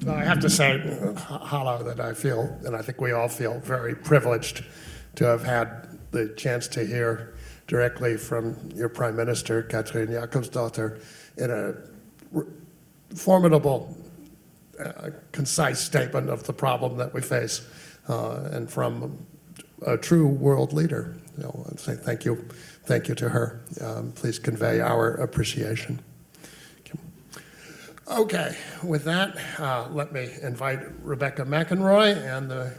I have to say, Hala, that I feel, and I think we all feel, very privileged to have had the chance to hear directly from your Prime Minister, Katrin Jakobsdottir, in a formidable, concise statement of the problem that we face, and from a true world leader. I'd say thank you to her. Please convey our appreciation. Okay, with that, let me invite Rebecca McInroy and the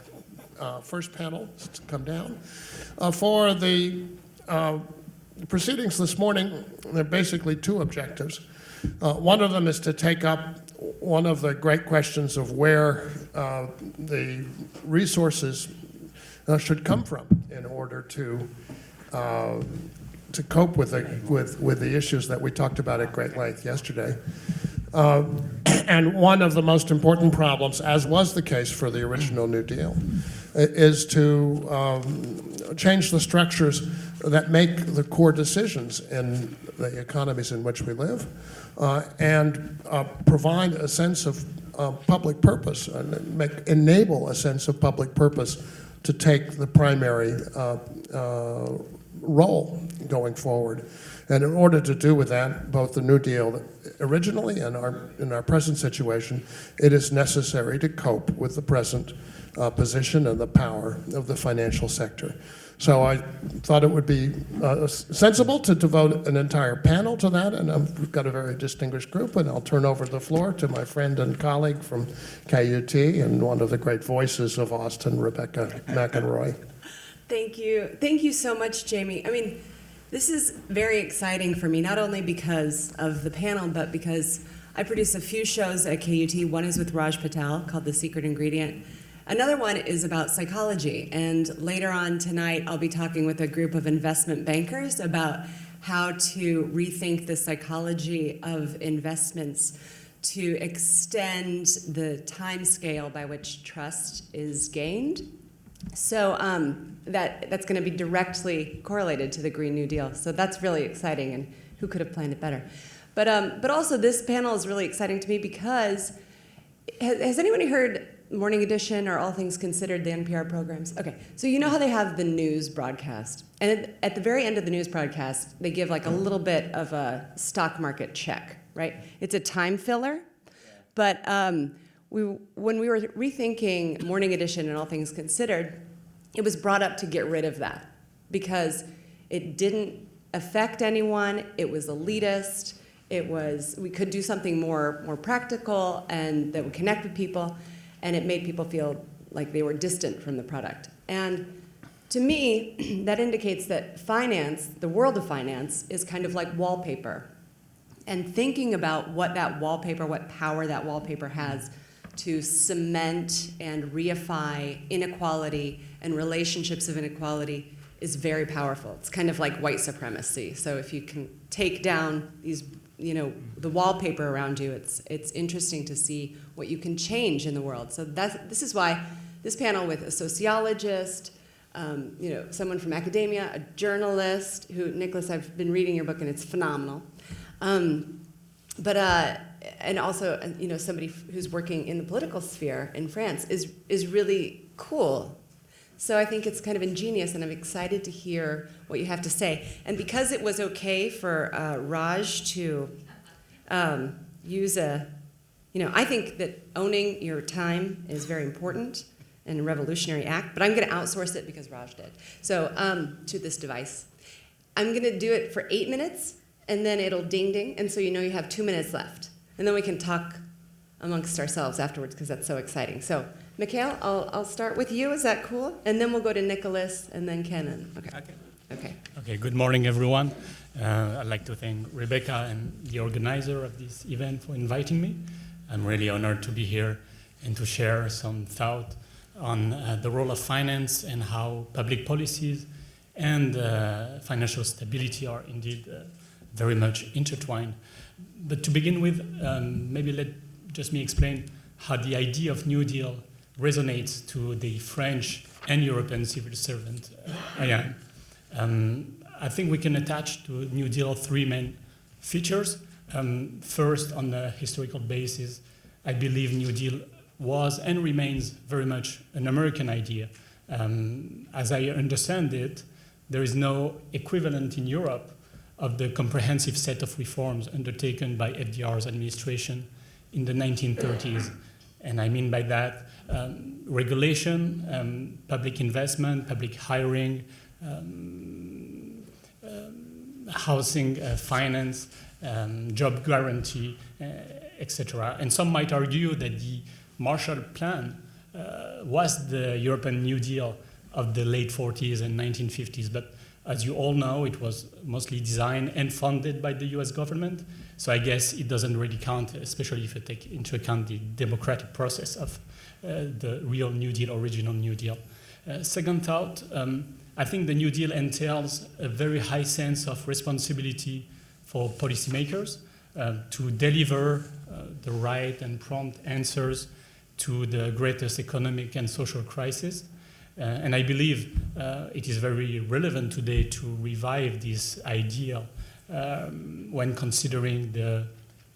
first panel to come down. For the proceedings this morning, there are basically two objectives. One of them is to take up one of the great questions of where the resources should come from in order to cope with the issues that we talked about at great length yesterday. And one of the most important problems, as was the case for the original New Deal, is to change the structures that make the core decisions in the economies in which we live, and provide a sense of public purpose, and enable a sense of public purpose to take the primary role going forward. And in order to do with that, both the New Deal originally and in our present situation, it is necessary to cope with the present position and the power of the financial sector. So I thought it would be sensible to devote an entire panel to that, and we've got a very distinguished group, and I'll turn over the floor to my friend and colleague from KUT and one of the great voices of Austin, Rebecca McInroy. Thank you. Thank you so much, Jamie. I mean, this is very exciting for me, not only because of the panel, but because I produce a few shows at KUT. One is with Raj Patel called The Secret Ingredient. Another one is about psychology. And later on tonight, I'll be talking with a group of investment bankers about how to rethink the psychology of investments to extend the time scale by which trust is gained. So that's going to be directly correlated to the Green New Deal. So that's really exciting, and who could have planned it better? But also this panel is really exciting to me because, has anybody heard Morning Edition or All Things Considered, the NPR programs? Okay, so you know how they have the news broadcast. And at the very end of the news broadcast, they give like a little bit of a stock market check, right? It's a time filler, but when we were rethinking Morning Edition and All Things Considered, it was brought up to get rid of that because it didn't affect anyone. It was elitist. We could do something more practical and that would connect with people, and it made people feel like they were distant from the product. And to me, that indicates that finance, the world of finance, is kind of like wallpaper. And thinking about what power that wallpaper has to cement and reify inequality and relationships of inequality is very powerful. It's kind of like white supremacy. So if you can take down these, the wallpaper around you, it's interesting to see what you can change in the world. So this is why this panel with a sociologist, someone from academia, a journalist, Nicholas, I've been reading your book and it's phenomenal. And also, somebody who's working in the political sphere in France is really cool. So I think it's kind of ingenious, and I'm excited to hear what you have to say. And because it was okay for Raj to use I think that owning your time is very important and a revolutionary act, but I'm going to outsource it because Raj did. So to this device. I'm going to do it for 8 minutes, and then it'll ding ding, and so you have 2 minutes left. And then we can talk amongst ourselves afterwards because that's so exciting. So, Mikhaël, I'll start with you. Is that cool? And then we'll go to Nicholas and then Ken. Okay. Good morning, everyone. I'd like to thank Rebecca and the organizer of this event for inviting me. I'm really honored to be here and to share some thought on the role of finance and how public policies and financial stability are indeed very much intertwined. But to begin with, maybe let just me explain how the idea of New Deal resonates to the French and European civil servant I am. I think we can attach to New Deal 3 main features. First, on the historical basis, I believe New Deal was and remains very much an American idea. As I understand it, there is no equivalent in Europe of the comprehensive set of reforms undertaken by FDR's administration in the 1930s. And I mean by that regulation, public investment, public hiring, housing finance, job guarantee, etc. And some might argue that the Marshall Plan was the European New Deal of the late 40s and 1950s. But as you all know, it was mostly designed and funded by the US government. So I guess it doesn't really count, especially if you take into account the democratic process of the real New Deal, original New Deal. Second thought, I think the New Deal entails a very high sense of responsibility for policymakers to deliver the right and prompt answers to the greatest economic and social crisis. And I believe it is very relevant today to revive this ideal when considering the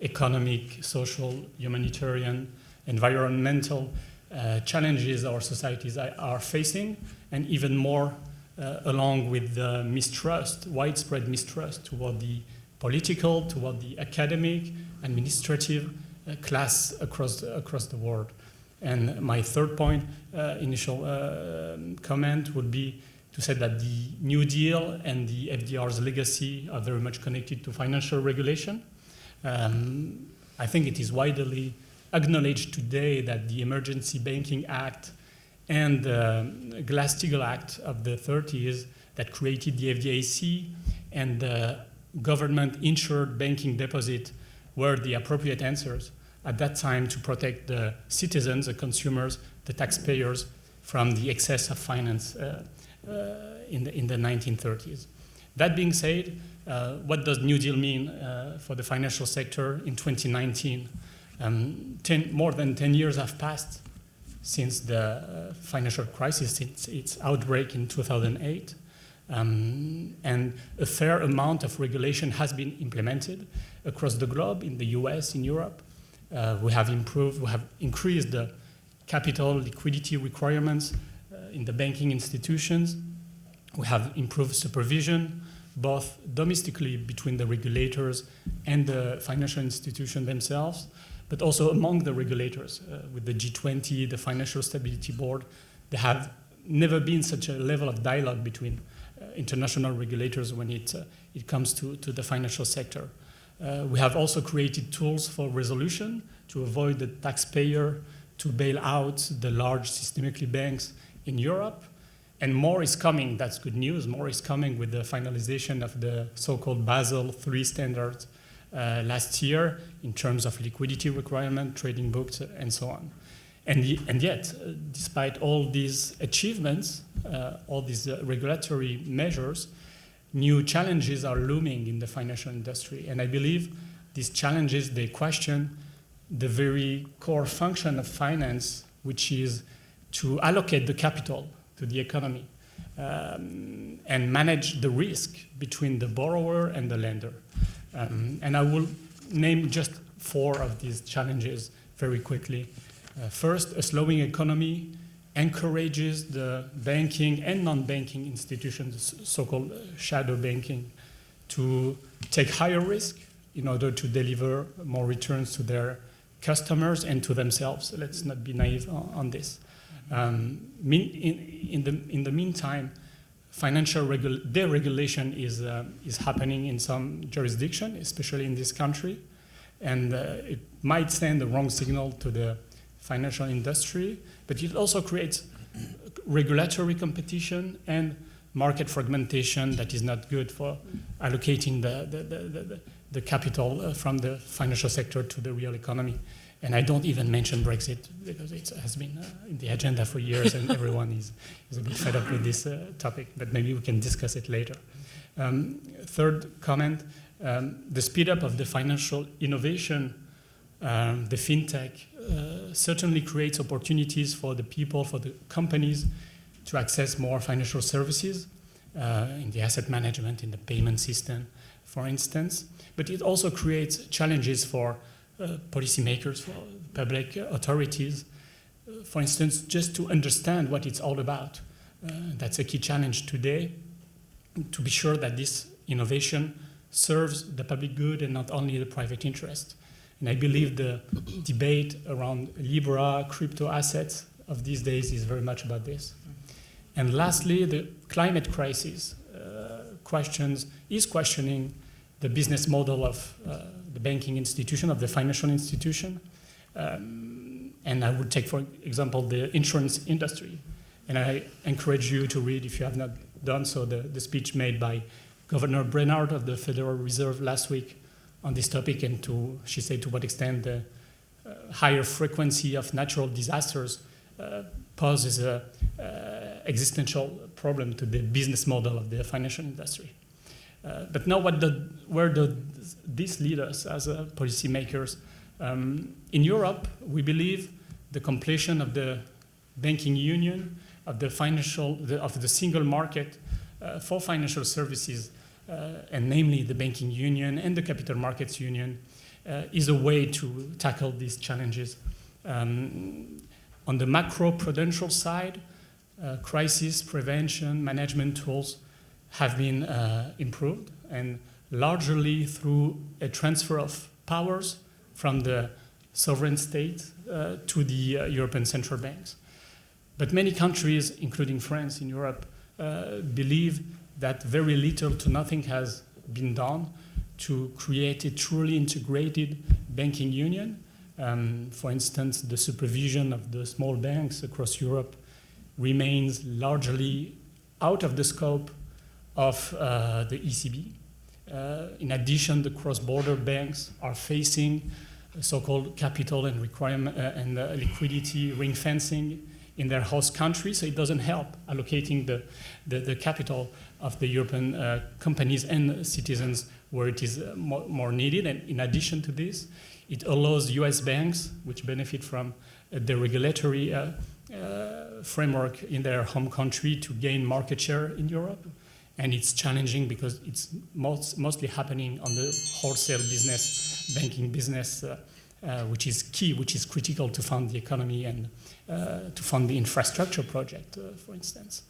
economic, social, humanitarian, environmental challenges our societies are facing, and even more along with the mistrust, widespread mistrust toward the political, toward the academic, administrative class across the world. And my third point, initial comment would be to say that the New Deal and the FDR's legacy are very much connected to financial regulation. I think it is widely acknowledged today that the Emergency Banking Act and the Glass-Steagall Act of the 30s that created the FDIC and the government-insured banking deposit were the appropriate answers at that time to protect the citizens, the consumers, the taxpayers from the excess of finance in the 1930s. That being said, what does New Deal mean for the financial sector in 2019? More than 10 years have passed since the financial crisis, since its outbreak in 2008. And a fair amount of regulation has been implemented across the globe, in the US, in Europe. We have increased the capital liquidity requirements in the banking institutions. We have improved supervision, both domestically between the regulators and the financial institutions themselves, but also among the regulators. With the G20, the Financial Stability Board, there have never been such a level of dialogue between international regulators when it comes to the financial sector. We have also created tools for resolution to avoid the taxpayer to bail out the large systemically banks in Europe. And more is coming, that's good news. More is coming with the finalization of the so-called Basel III standards last year in terms of liquidity requirement, trading books, and so on. And yet, despite all these achievements, all these regulatory measures, new challenges are looming in the financial industry. And I believe these challenges, they question the very core function of finance, which is to allocate the capital to the economy and manage the risk between the borrower and the lender. And I will name just 4 of these challenges very quickly. First, a slowing economy encourages the banking and non-banking institutions, so-called shadow banking, to take higher risk in order to deliver more returns to their customers and to themselves. Let's not be naive on this. In the meantime, financial deregulation is happening in some jurisdiction, especially in this country, and it might send the wrong signal to the financial industry, but it also creates regulatory competition and market fragmentation that is not good for allocating the capital from the financial sector to the real economy. And I don't even mention Brexit because it has been in the agenda for years and everyone is a bit fed up with this topic, but maybe we can discuss it later. Third comment, the speed up of the financial innovation, the fintech, certainly creates opportunities for the people, for the companies to access more financial services in the asset management, in the payment system, for instance. But it also creates challenges for policymakers, for public authorities, for instance, just to understand what it's all about. That's a key challenge today, to be sure that this innovation serves the public good and not only the private interest. And I believe the debate around Libra, crypto assets of these days is very much about this. And lastly, the climate crisis is questioning the business model of the banking institution, of the financial institution. And I would take, for example, the insurance industry. And I encourage you to read, if you have not done so, the speech made by Governor Brainard of the Federal Reserve last week on this topic, and she said to what extent the higher frequency of natural disasters poses an existential problem to the business model of the financial industry. But now where does this lead us as policymakers? In Europe, we believe the completion of the banking union, of the single market for financial services, and namely the banking union and the capital markets union, is a way to tackle these challenges. On the macro-prudential side, crisis prevention management tools have been improved, and largely through a transfer of powers from the sovereign state to the European central banks. But many countries, including France in Europe, believe that very little to nothing has been done to create a truly integrated banking union. For instance, the supervision of the small banks across Europe remains largely out of the scope of the ECB. In addition, the cross-border banks are facing so-called capital and liquidity ring fencing in their host country, so it doesn't help allocating the capital of the European companies and citizens where it is more needed. And in addition to this, it allows US banks, which benefit from the regulatory framework in their home country, to gain market share in Europe. And it's challenging because it's mostly happening on the wholesale business, banking business, which is key, which is critical to fund the economy and to fund the infrastructure project, for instance.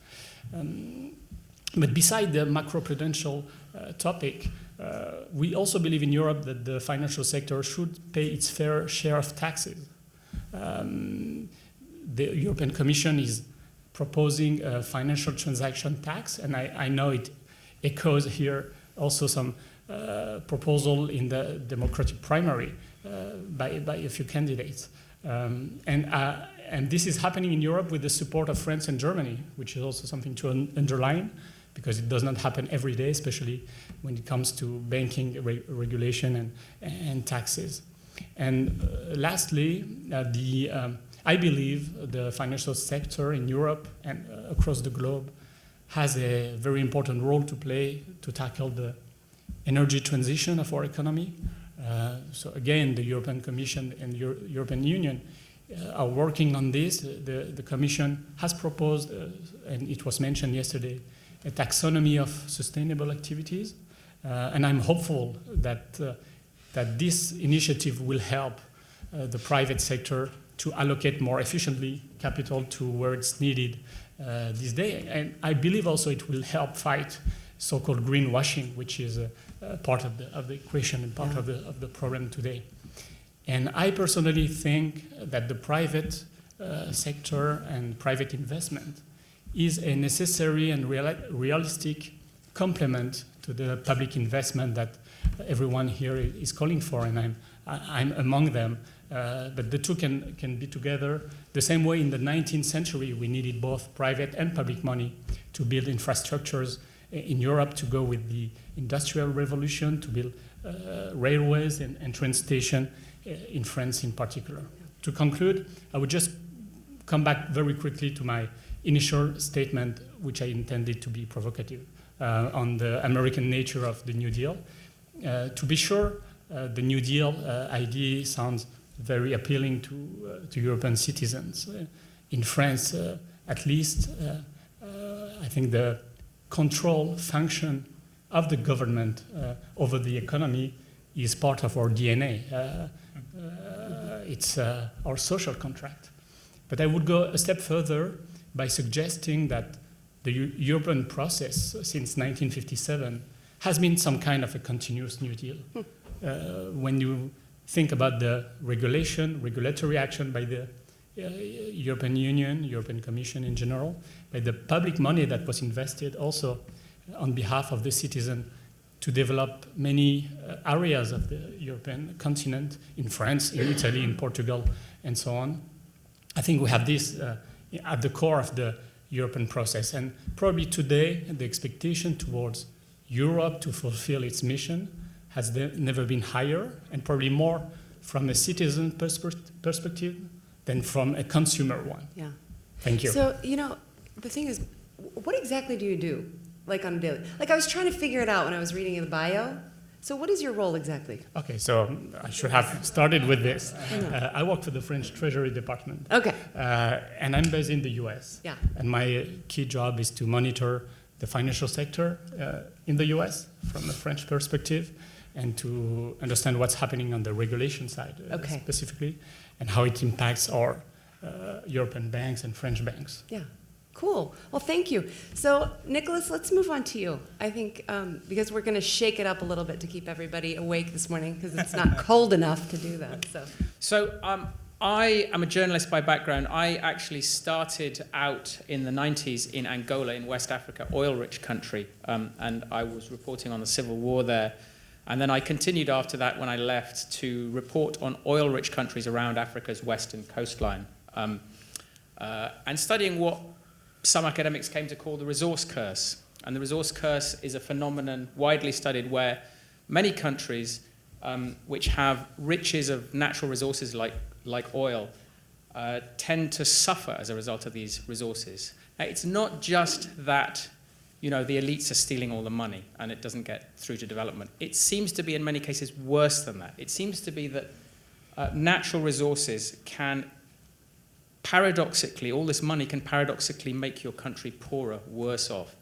But beside the macroprudential topic, we also believe in Europe that the financial sector should pay its fair share of taxes. The European Commission is proposing a financial transaction tax, and I know it echoes here also some proposal in the democratic primary by a few candidates. And this is happening in Europe with the support of France and Germany, which is also something to underline, because it does not happen every day, especially when it comes to banking regulation and taxes. And lastly, I believe the financial sector in Europe and across the globe has a very important role to play to tackle the energy transition of our economy. So again, the European Commission and European Union are working on this. The Commission has proposed, and it was mentioned yesterday, a taxonomy of sustainable activities. And I'm hopeful that this initiative will help the private sector to allocate more efficiently capital to where it's needed this day. And I believe also it will help fight so-called greenwashing, which is a part of the equation and part of the problem today. And I personally think that the private sector and private investment is a necessary and realistic complement to the public investment that everyone here is calling for, and I'm among them. But the two can be together. The same way in the 19th century, we needed both private and public money to build infrastructures in Europe, to go with the Industrial Revolution, to build railways and train stations in France in particular. To conclude, I would just come back very quickly to my initial statement, which I intended to be provocative, on the American nature of the New Deal. To be sure, the New Deal idea sounds very appealing to European citizens. In France, at least, I think the control function of the government over the economy is part of our DNA. It's our social contract. But I would go a step further by suggesting that the European process since 1957 has been some kind of a continuous New Deal. When you think about the regulatory action by the European Union, European Commission in general, by the public money that was invested also on behalf of the citizen to develop many areas of the European continent, in France, in Italy, in Portugal, and so on. I think we have this at the core of the European process. And probably today, the expectation towards Europe to fulfill its mission has never been higher, and probably more from a citizen perspective than from a consumer one. Yeah. Thank you. So, the thing is, what exactly do you do, like on a daily? Like, I was trying to figure it out when I was reading the bio. So what is your role exactly? Okay, so I should have started with this. I work for the French Treasury Department. Okay. And I'm based in the US. Yeah. And my key job is to monitor the financial sector in the US from a French perspective, and to understand what's happening on the regulation side specifically, and how it impacts our European banks and French banks. Yeah. Cool. Well, thank you. So, Nicholas, let's move on to you. I think because we're going to shake it up a little bit to keep everybody awake this morning, because it's not cold enough to do that. So I am a journalist by background. I actually started out in the 90s in Angola, in West Africa, oil-rich country, and I was reporting on the civil war there. And then I continued after that when I left to report on oil-rich countries around Africa's western coastline, and studying what some academics came to call the resource curse. And the resource curse is a phenomenon widely studied where many countries which have riches of natural resources like oil tend to suffer as a result of these resources. Now, it's not just that the elites are stealing all the money and it doesn't get through to development. It seems to be in many cases worse than that. It seems to be that natural resources can paradoxically, all this money can paradoxically make your country poorer, worse off.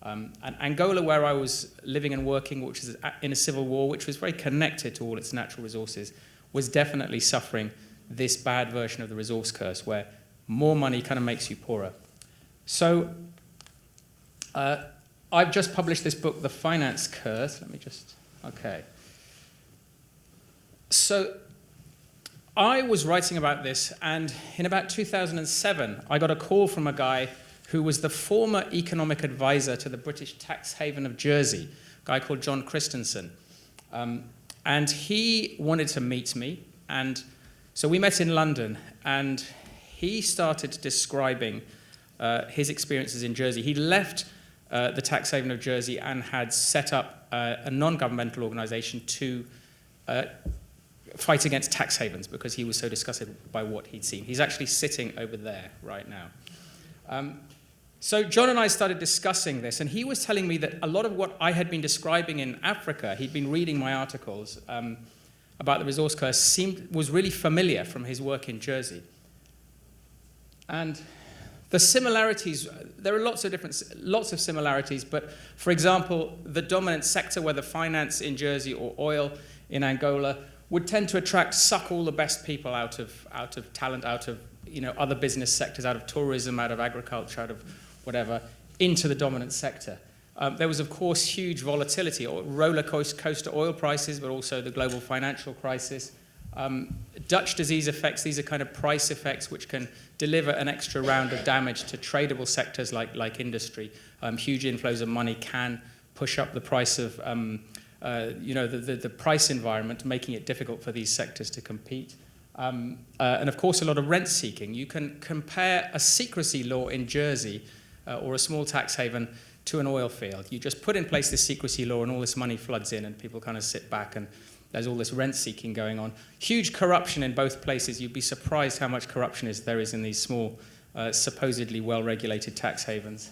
And Angola, where I was living and working, which is in a civil war, which was very connected to all its natural resources, was definitely suffering this bad version of the resource curse, where more money kind of makes you poorer. So I've just published this book, The Finance Curse. Okay. So I was writing about this, and in about 2007, I got a call from a guy who was the former economic advisor to the British tax haven of Jersey, a guy called John Christensen. And he wanted to meet me, and so we met in London, and he started describing his experiences in Jersey. He left the tax haven of Jersey and had set up a non-governmental organization to fight against tax havens because he was so disgusted by what he'd seen. He's actually sitting over there right now. So John and I started discussing this, and he was telling me that a lot of what I had been describing in Africa, he'd been reading my articles about the resource curse, was really familiar from his work in Jersey. And the similarities, there are lots of similarities, but for example, the dominant sector, whether finance in Jersey or oil in Angola, would tend to suck all the best people out of talent, out of other business sectors, out of tourism, out of agriculture, out of whatever, into the dominant sector. There was, of course, huge volatility, or roller coaster oil prices, but also the global financial crisis. Dutch disease effects, these are kind of price effects which can deliver an extra round of damage to tradable sectors like industry. Huge inflows of money can push up the price of the price environment, making it difficult for these sectors to compete. And of course, a lot of rent seeking. You can compare a secrecy law in Jersey or a small tax haven to an oil field. You just put in place this secrecy law and all this money floods in and people kind of sit back and there's all this rent seeking going on. Huge corruption in both places. You'd be surprised how much corruption there is in these small, supposedly well-regulated tax havens.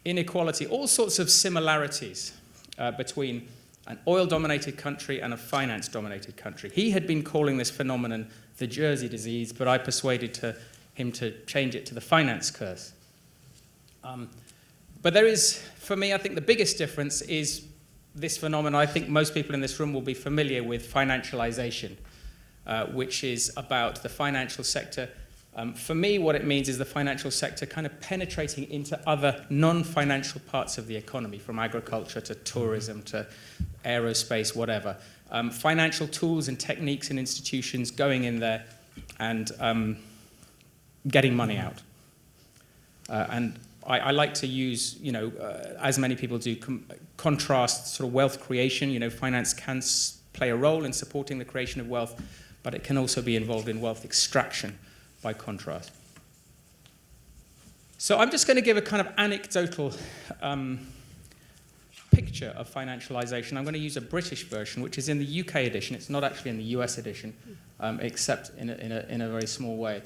Inequality, all sorts of similarities between an oil-dominated country and a finance-dominated country. He had been calling this phenomenon the Jersey disease, but I persuaded him to change it to the finance curse. But there is, for me, I think the biggest difference is this phenomenon. I think most people in this room will be familiar with financialization. which is about the financial sector. For me, what it means is the financial sector kind of penetrating into other non-financial parts of the economy, from agriculture to tourism to aerospace, whatever. Financial tools and techniques and institutions going in there and getting money out. And I like to use, as many people do, contrast sort of wealth creation. Finance can play a role in supporting the creation of wealth, but it can also be involved in wealth extraction by contrast. So I'm just going to give a kind of anecdotal picture of financialization. I'm going to use a British version, which is in the UK edition. It's not actually in the US edition, except in a very small way.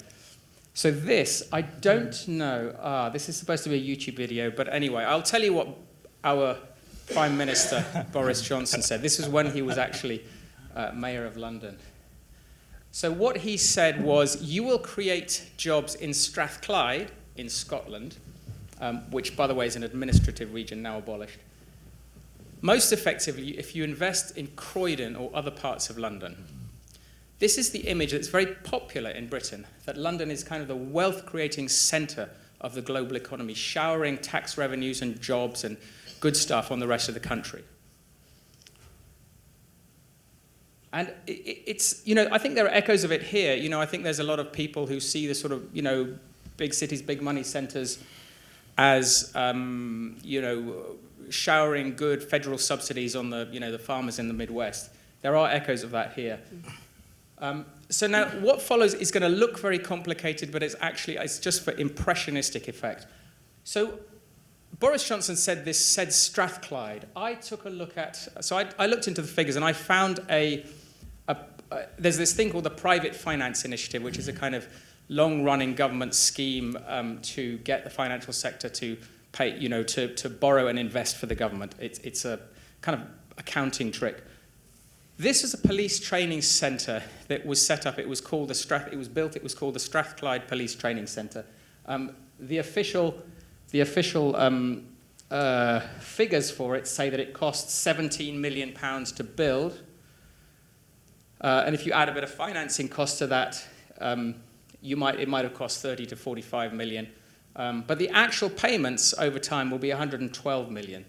So this, I don't know, this is supposed to be a YouTube video, but anyway, I'll tell you what our Prime Minister, Boris Johnson, said. This was when he was actually Mayor of London. So what he said was, you will create jobs in Strathclyde, in Scotland, which, by the way, is an administrative region now abolished. Most effectively, if you invest in Croydon or other parts of London. This is the image that's very popular in Britain, that London is kind of the wealth-creating centre of the global economy, showering tax revenues and jobs and good stuff on the rest of the country. And it's, I think there are echoes of it here. I think there's a lot of people who see the sort of, big cities, big money centres as, showering good federal subsidies on the, the farmers in the Midwest. There are echoes of that here. So now what follows is going to look very complicated, but it's just for impressionistic effect. So Boris Johnson said Strathclyde. I took a look at, I looked into the figures and I found there's this thing called the Private Finance Initiative, which is a kind of long-running government scheme to get the financial sector to pay, to borrow and invest for the government. It's a kind of accounting trick. This is a police training centre that was set up. It was called the Strathclyde Police Training Centre. The official figures for it say that it costs £17 million to build. And if you add a bit of financing cost to that, it might have cost 30 to 45 million. But the actual payments over time will be 112 million.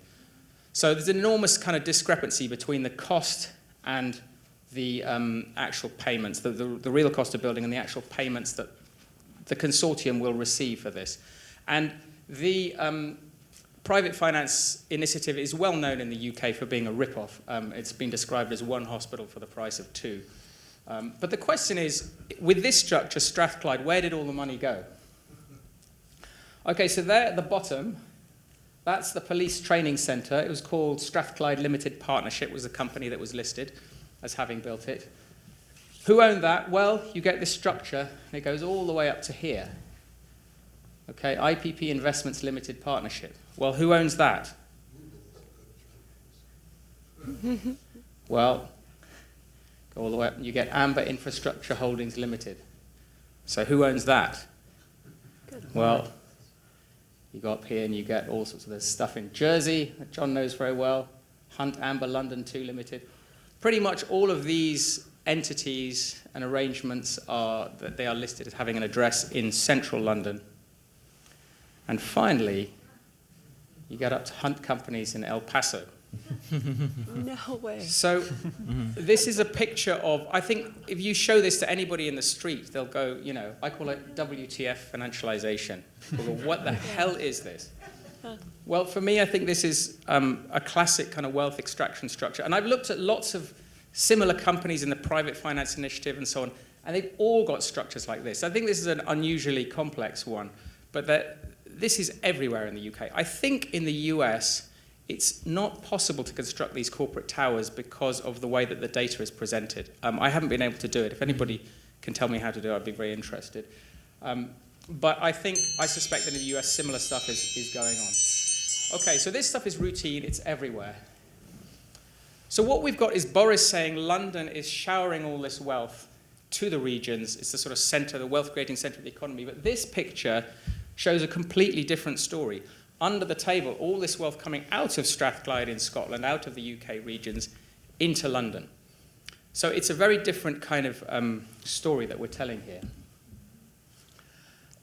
So there's an enormous kind of discrepancy between the cost and the actual payments, the real cost of building and the actual payments that the consortium will receive for this. And the Private Finance Initiative is well known in the UK for being a rip-off. It's been described as one hospital for the price of two. But the question is, with this structure, Strathclyde, where did all the money go? Okay, so there at the bottom, that's the police training centre. It was called Strathclyde Limited Partnership, was the company that was listed as having built it. Who owned that? Well, you get this structure, and it goes all the way up to here. Okay, IPP Investments Limited Partnership. Well, who owns that? Well, go all the way up, and you get Amber Infrastructure Holdings Limited. So who owns that? Well, you go up here and you get all sorts of this stuff in Jersey that John knows very well. Hunt Amber London 2 Limited. Pretty much all of these entities and arrangements that they are listed as having an address in central London. And finally, you get up to Hunt Companies in El Paso. No way. So this is a picture of, I think if you show this to anybody in the street, they'll go, I call it WTF financialization. They'll go, what the hell is this? Well, for me, I think this is a classic kind of wealth extraction structure. And I've looked at lots of similar companies in the Private Finance Initiative and so on, and they've all got structures like this. I think this is an unusually complex one, but this is everywhere in the UK. I think in the US, it's not possible to construct these corporate towers because of the way that the data is presented. I haven't been able to do it. If anybody can tell me how to do it, I'd be very interested. But I suspect that in the US, similar stuff is going on. Okay, so this stuff is routine. It's everywhere. So what we've got is Boris saying London is showering all this wealth to the regions. It's the sort of center, the wealth-creating center of the economy. But this picture shows a completely different story. Under the table, all this wealth coming out of Strathclyde in Scotland, out of the UK regions, into London. So it's a very different kind of story that we're telling here.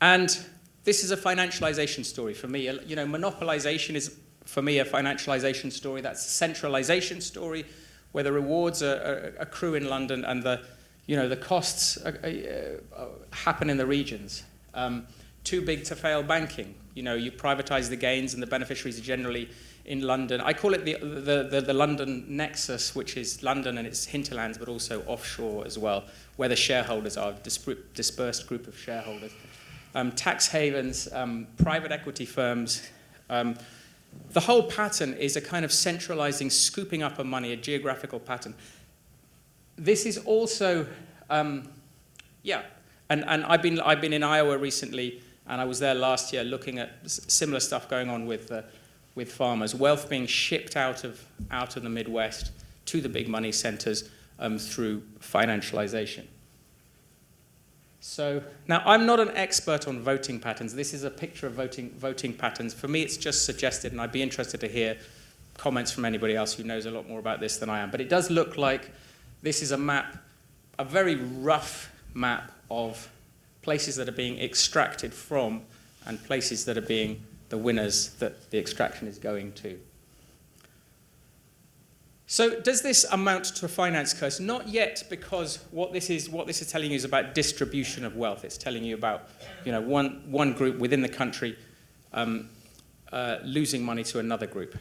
And this is a financialization story for me. You know, monopolization is, for me, a financialization story. That's a centralization story where the rewards accrue in London and the costs happen in the regions. Too big to fail banking. You know, you privatize the gains and the beneficiaries are generally in London. I call it the London nexus, which is London and its hinterlands, but also offshore as well, where the shareholders are, a dispersed group of shareholders. Tax havens, private equity firms. The whole pattern is a kind of centralizing, scooping up of money, a geographical pattern. This is also, and I've been in Iowa recently, and I was there last year looking at similar stuff going on with farmers, wealth being shipped out of the Midwest to the big money centers through financialization. So now I'm not an expert on voting patterns. This is a picture of voting patterns. For me, it's just suggested, and I'd be interested to hear comments from anybody else who knows a lot more about this than I am. But it does look like this is a map, a very rough map of places that are being extracted from and places that are being the winners that the extraction is going to. So does this amount to a finance curse? Not yet, because what this is telling you is about distribution of wealth. It's telling you about, you know, one group within the country losing money to another group.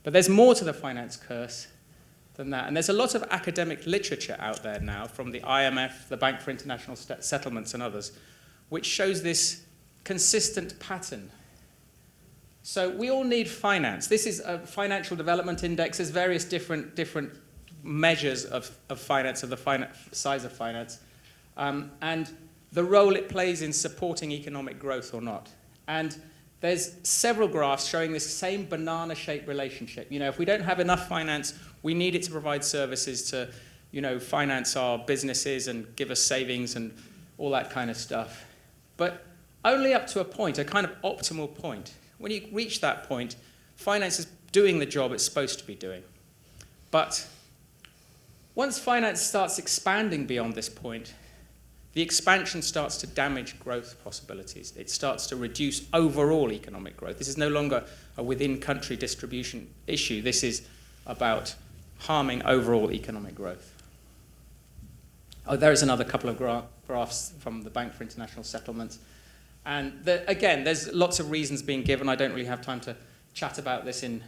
But there's more to the finance curse than that. And there's a lot of academic literature out there now from the IMF, the Bank for International Settlements and others, which shows this consistent pattern. So we all need finance. This is a financial development index. There's various different measures of finance, of the size of finance, and the role it plays in supporting economic growth or not. And there's several graphs showing this same banana-shaped relationship. You know, if we don't have enough finance, we need it to provide services to, you know, finance our businesses and give us savings and all that kind of stuff. But only up to a point, a kind of optimal point. When you reach that point, finance is doing the job it's supposed to be doing. But once finance starts expanding beyond this point, the expansion starts to damage growth possibilities. It starts to reduce overall economic growth. This is no longer a within-country distribution issue. This is about harming overall economic growth. Oh, there is another couple of graphs from the Bank for International Settlements. And again, there's lots of reasons being given. I don't really have time to chat about this in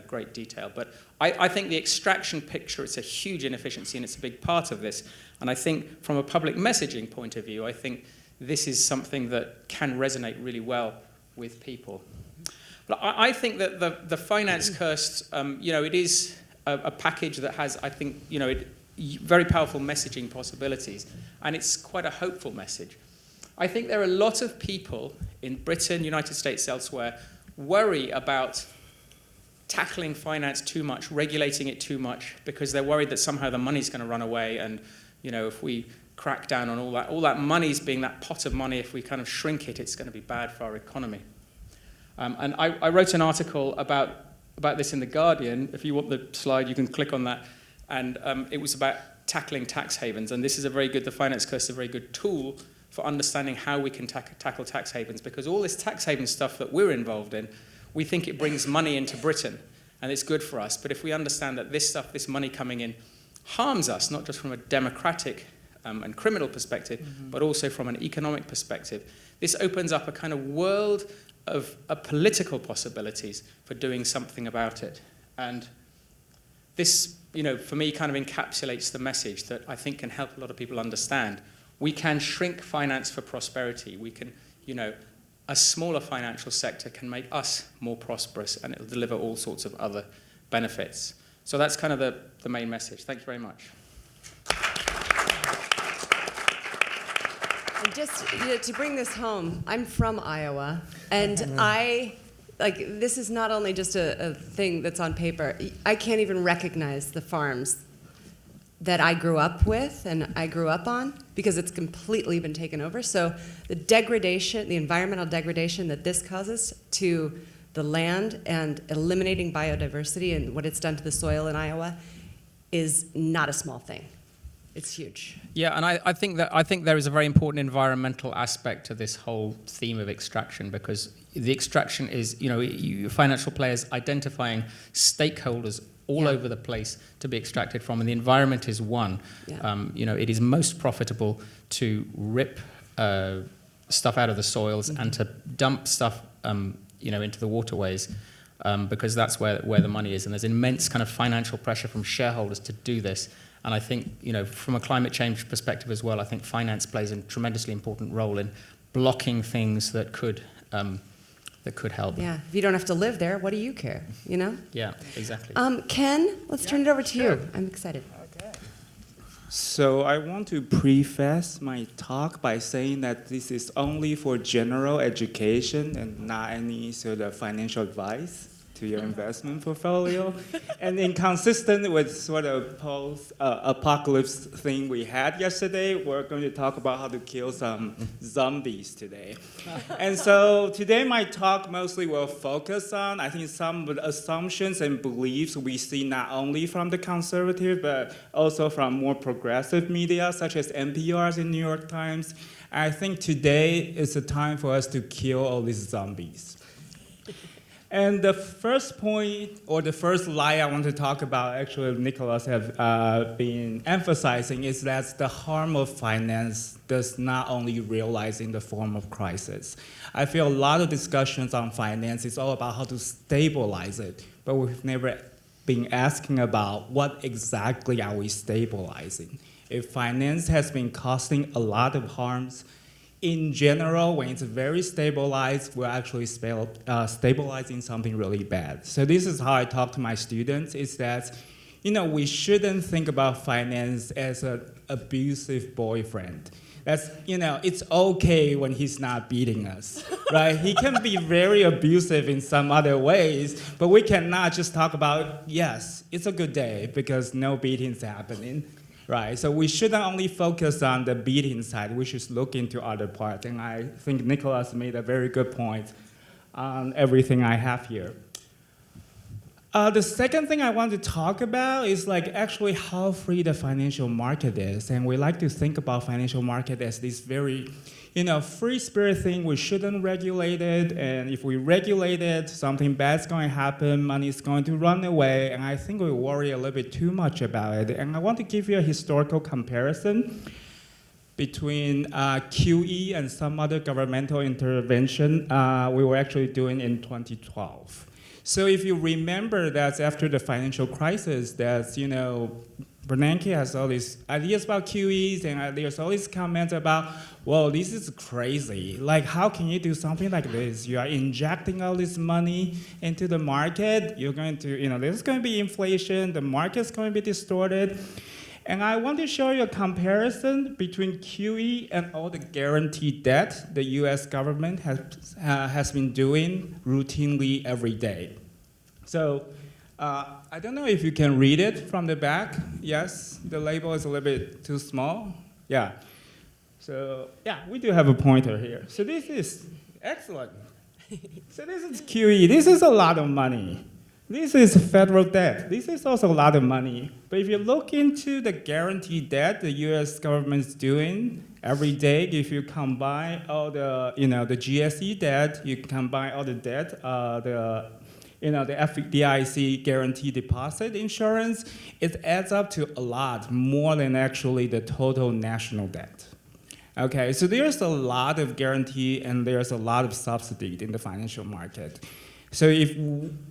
great detail. But I think the extraction picture, it's a huge inefficiency, and it's a big part of this. And I think from a public messaging point of view, I think this is something that can resonate really well with people. But I think that the finance curse, you know, it is a package that has, I think, you know, very powerful messaging possibilities. And it's quite a hopeful message. I think there are a lot of people in Britain, United States, elsewhere, worry about tackling finance too much, regulating it too much, because they're worried that somehow the money's going to run away, and, you know, if we crack down on all that money's being that pot of money, if we kind of shrink it, it's going to be bad for our economy. And I wrote an article about this in The Guardian. If you want the slide, you can click on that. And it was about tackling tax havens. And this is the finance curse is a very good tool for understanding how we can tackle tax havens, because all this tax haven stuff that we're involved in, we think it brings money into Britain and it's good for us. But if we understand that this stuff, this money coming in, harms us, not just from a democratic and criminal perspective, but also from an economic perspective, this opens up a kind of world of political possibilities for doing something about it. And this, you know, for me, kind of encapsulates the message that I think can help a lot of people understand. We can shrink finance for prosperity. We can, you know, a smaller financial sector can make us more prosperous, and it will deliver all sorts of other benefits. So that's kind of the main message. Thank you very much. And just to bring this home, I'm from Iowa, and this is not only just a thing that's on paper. I can't even recognize the farms that I grew up with and I grew up on, because it's completely been taken over. So the degradation, the environmental degradation that this causes to the land and eliminating biodiversity and what it's done to the soil in Iowa is not a small thing. It's huge. Yeah, and I think there is a very important environmental aspect to this whole theme of extraction, because the extraction is, financial players identifying stakeholders all over the place to be extracted from, and the environment is one. Yeah. It is most profitable to rip stuff out of the soils and to dump stuff, into the waterways, because that's where the money is, and there's immense kind of financial pressure from shareholders to do this. And I think, from a climate change perspective as well, I think finance plays a tremendously important role in blocking things that could help. Yeah, if you don't have to live there, what do you care, Yeah, exactly. Ken, let's turn it over to you. I'm excited. Okay. So I want to preface my talk by saying that this is only for general education and not any sort of financial advice to your investment portfolio. And inconsistent with sort of post-apocalypse thing we had yesterday, we're going to talk about how to kill some zombies today. And so today my talk mostly will focus on, I think, some of the assumptions and beliefs we see not only from the conservative, but also from more progressive media, such as NPR's and New York Times. I think today is the time for us to kill all these zombies. And the first point, or the first lie I want to talk about, actually Nicholas have been emphasizing, is that the harm of finance does not only realize in the form of crisis. I feel a lot of discussions on finance is all about how to stabilize it, but we've never been asking about what exactly are we stabilizing. If finance has been causing a lot of harms, in general, when it's very stabilized, we're actually stabilizing something really bad. So this is how I talk to my students, is that, we shouldn't think about finance as an abusive boyfriend. That's, it's okay when he's not beating us, right? He can be very abusive in some other ways, but we cannot just talk about, yes, it's a good day because no beating's happening. Right, so we shouldn't only focus on the beating side, we should look into other parts. And I think Nicholas made a very good point on everything I have here. The second thing I want to talk about is actually how free the financial market is. And we like to think about financial market as this very free spirit thing. We shouldn't regulate it, and if we regulate it, something bad's going to happen, money's going to run away, and I think we worry a little bit too much about it. And I want to give you a historical comparison between QE and some other governmental intervention we were actually doing in 2012. So if you remember that after the financial crisis, that's, Bernanke has all these ideas about QEs, and there's all these comments about, well, this is crazy. How can you do something like this? You are injecting all this money into the market. You're going to, there's going to be inflation. The market's going to be distorted. And I want to show you a comparison between QE and all the guaranteed debt the U.S. government has been doing routinely every day. So, I don't know if you can read it from the back. Yes, the label is a little bit too small. Yeah. So, yeah, we do have a pointer here. So this is excellent. So this is QE. This is a lot of money. This is federal debt. This is also a lot of money. But if you look into the guaranteed debt the U.S. government's doing every day, if you combine all the, the GSE debt, you combine all the debt, the FDIC guaranteed deposit insurance, it adds up to a lot more than actually the total national debt. Okay, so there's a lot of guarantee and there's a lot of subsidy in the financial market. So if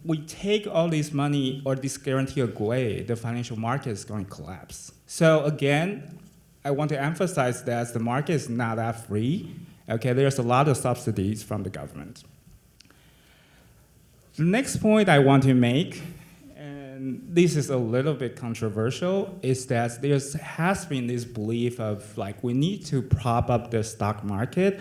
we take all this money or this guarantee away, the financial market is going to collapse. So again, I want to emphasize that the market is not that free. Okay, there's a lot of subsidies from the government. The next point I want to make, and this is a little bit controversial, is that there has been this belief of we need to prop up the stock market,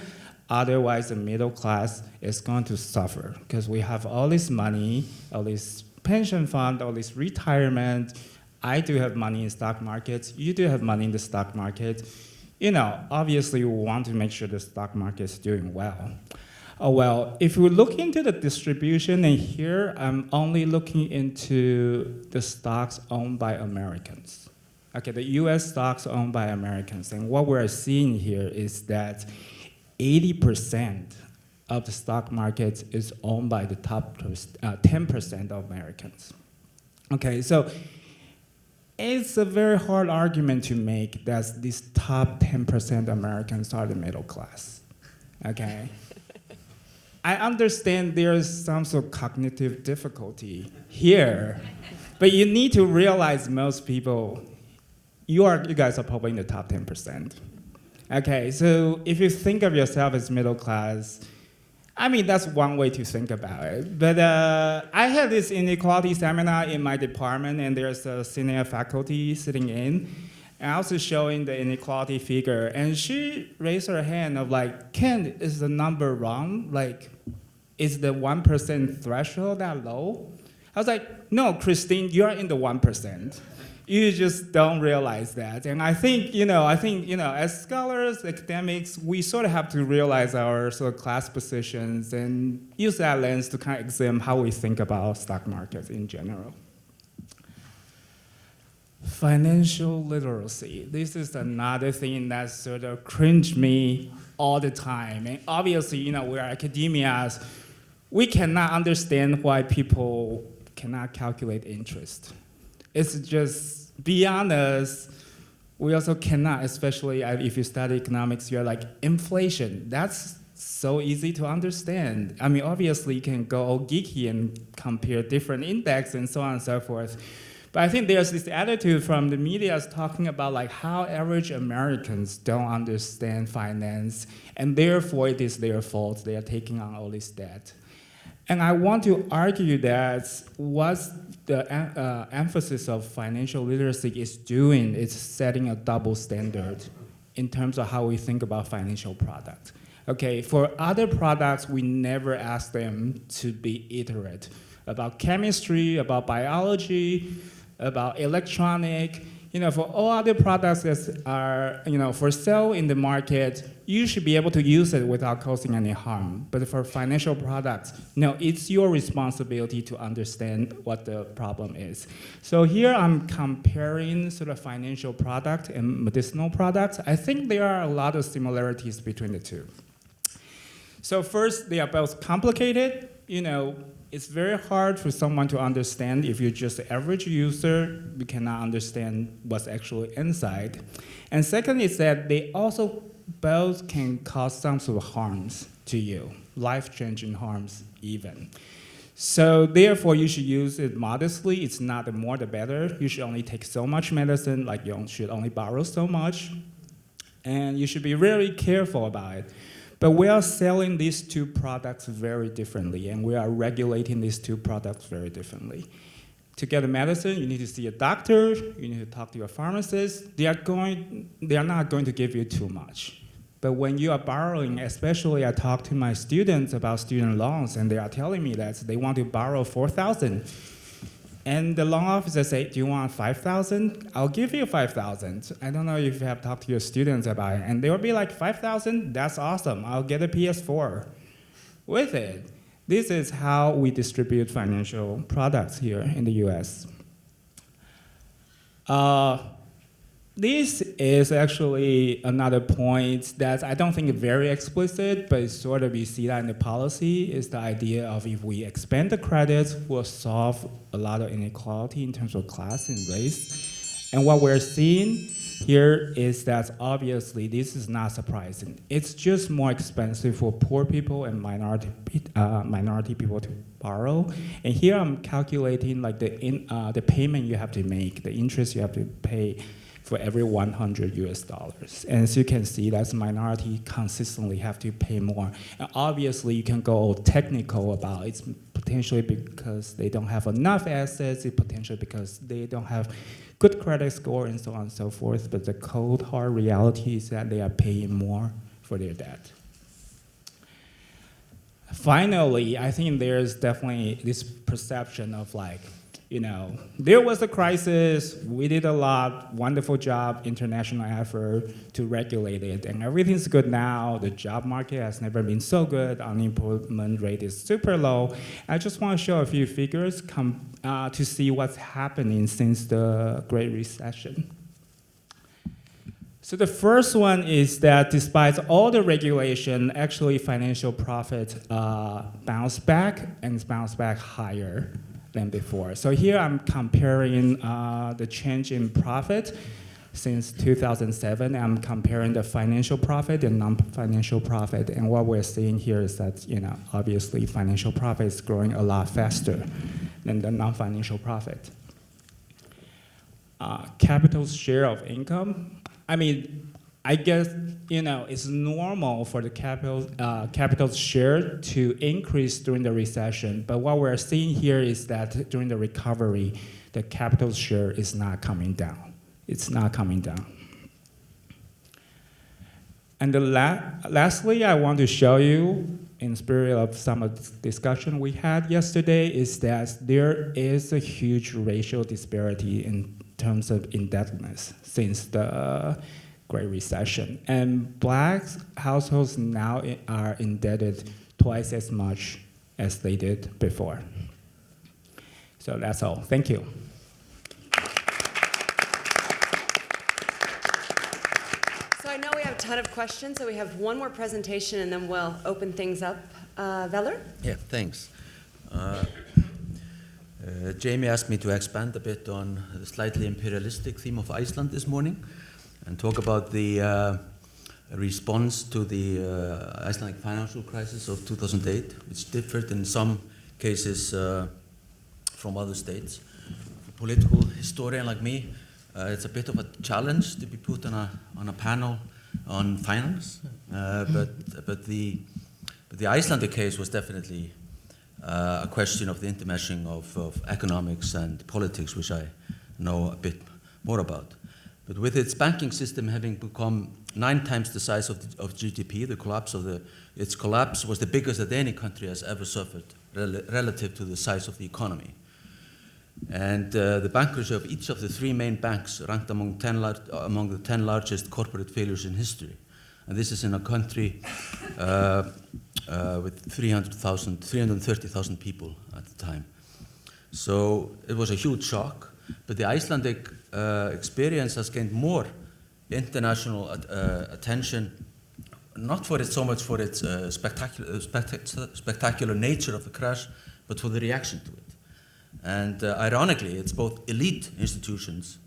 otherwise the middle class is going to suffer because we have all this money, all this pension fund, all this retirement. I do have money in stock markets. You do have money in the stock market. Obviously we want to make sure the stock market is doing well. Oh, well, if we look into the distribution, and here I'm only looking into the stocks owned by Americans. Okay, the US stocks owned by Americans. And what we're seeing here is that 80% of the stock market is owned by the top 10% of Americans. Okay, so it's a very hard argument to make that these top 10% Americans are the middle class. Okay? I understand there's some sort of cognitive difficulty here, but you need to realize most people, you guys are probably in the top 10%. Okay, so if you think of yourself as middle class, I mean, that's one way to think about it. But I had this inequality seminar in my department, and there's a senior faculty sitting in, and I was showing the inequality figure, and she raised her hand of like, Ken, is the number wrong? Like, is the 1% threshold that low? I was like, no, Christine, you're in the 1%. You just don't realize that. And I think, as scholars, academics, we sort of have to realize our sort of class positions and use that lens to kind of examine how we think about stock markets in general. Financial literacy. This is another thing that sort of cringe me all the time. And obviously, we're academias. We cannot understand why people cannot calculate interest. It's just beyond us. We also cannot, especially if you study economics, you're like, inflation. That's so easy to understand. I mean, obviously, you can go all geeky and compare different index and so on and so forth. But I think there's this attitude from the media talking about like how average Americans don't understand finance, and therefore it is their fault. They are taking on all this debt. And I want to argue that what the emphasis of financial literacy is doing is setting a double standard in terms of how we think about financial products. Okay, for other products, we never ask them to be iterate about chemistry, about biology, about electronic. For all other products that are, for sale in the market, you should be able to use it without causing any harm. But for financial products, no, it's your responsibility to understand what the problem is. So here I'm comparing sort of financial product and medicinal products. I think there are a lot of similarities between the two. So first, they are both complicated. It's very hard for someone to understand. If you're just an average user, you cannot understand what's actually inside. And second is that they also both can cause some sort of harms to you, life-changing harms even. So therefore, you should use it modestly. It's not the more the better. You should only take so much medicine, like you should only borrow so much. And you should be very careful about it. But we are selling these two products very differently, and we are regulating these two products very differently. To get a medicine, you need to see a doctor, you need to talk to your pharmacist. They are not going to give you too much. But when you are borrowing, especially I talk to my students about student loans, and they are telling me that they want to borrow $4,000. And the loan officer say, do you want $5,000? I'll give you $5,000. I don't know if you have talked to your students about it. And they will be like, $5,000? That's awesome. I'll get a PS4 with it. This is how we distribute financial products here in the US. This is actually another point that I don't think is very explicit, but it's sort of, you see that in the policy, is the idea of if we expand the credits, we'll solve a lot of inequality in terms of class and race. And what we're seeing here is that obviously this is not surprising. It's just more expensive for poor people and minority people to borrow. And here I'm calculating like the payment you have to make, the interest you have to pay for every $100. And as you can see, that's minority consistently have to pay more. And obviously, you can go technical about it. It's potentially because they don't have enough assets, it's potentially because they don't have good credit score and so on and so forth. But the cold, hard reality is that they are paying more for their debt. Finally, I think there's definitely this perception of like, there was a crisis. We did a lot, wonderful job, international effort to regulate it, and everything's good now. The job market has never been so good. Unemployment rate is super low. I just want to show a few figures to see what's happening since the Great Recession. So the first one is that despite all the regulation, actually financial profit bounced back and bounced back higher than before. So here I'm comparing the change in profit since 2007. I'm comparing the financial profit and non-financial profit. And what we're seeing here is that, obviously financial profit is growing a lot faster than the non-financial profit. Capital's share of income. I guess, it's normal for the capital's share to increase during the recession, but what we're seeing here is that during the recovery, the capital's share is not coming down. It's not coming down. And lastly, I want to show you, in spirit of some of the discussion we had yesterday, is that there is a huge racial disparity in terms of indebtedness since the Great Recession. And Black households now are indebted twice as much as they did before. So that's all. Thank you. So I know we have a ton of questions, so we have one more presentation and then we'll open things up. Veller? Yeah, thanks. Jamie asked me to expand a bit on the slightly imperialistic theme of Iceland this morning and talk about the response to the Icelandic financial crisis of 2008, which differed in some cases from other states. For a political historian like me, it's a bit of a challenge to be put on a panel on finance, but the Icelandic case was definitely a question of the intermeshing of economics and politics, which I know a bit more about. But with its banking system having become 9 times the size of GDP, its collapse was the biggest that any country has ever suffered relative to the size of the economy. And the bankruptcy of each of the 3 main banks ranked among the 10 largest corporate failures in history. And this is in a country with 330,000 people at the time. So it was a huge shock, but the Icelandic experience has gained more international attention, not for so much for its spectacular nature of the crash, but for the reaction to it. And ironically, it's both elite institutions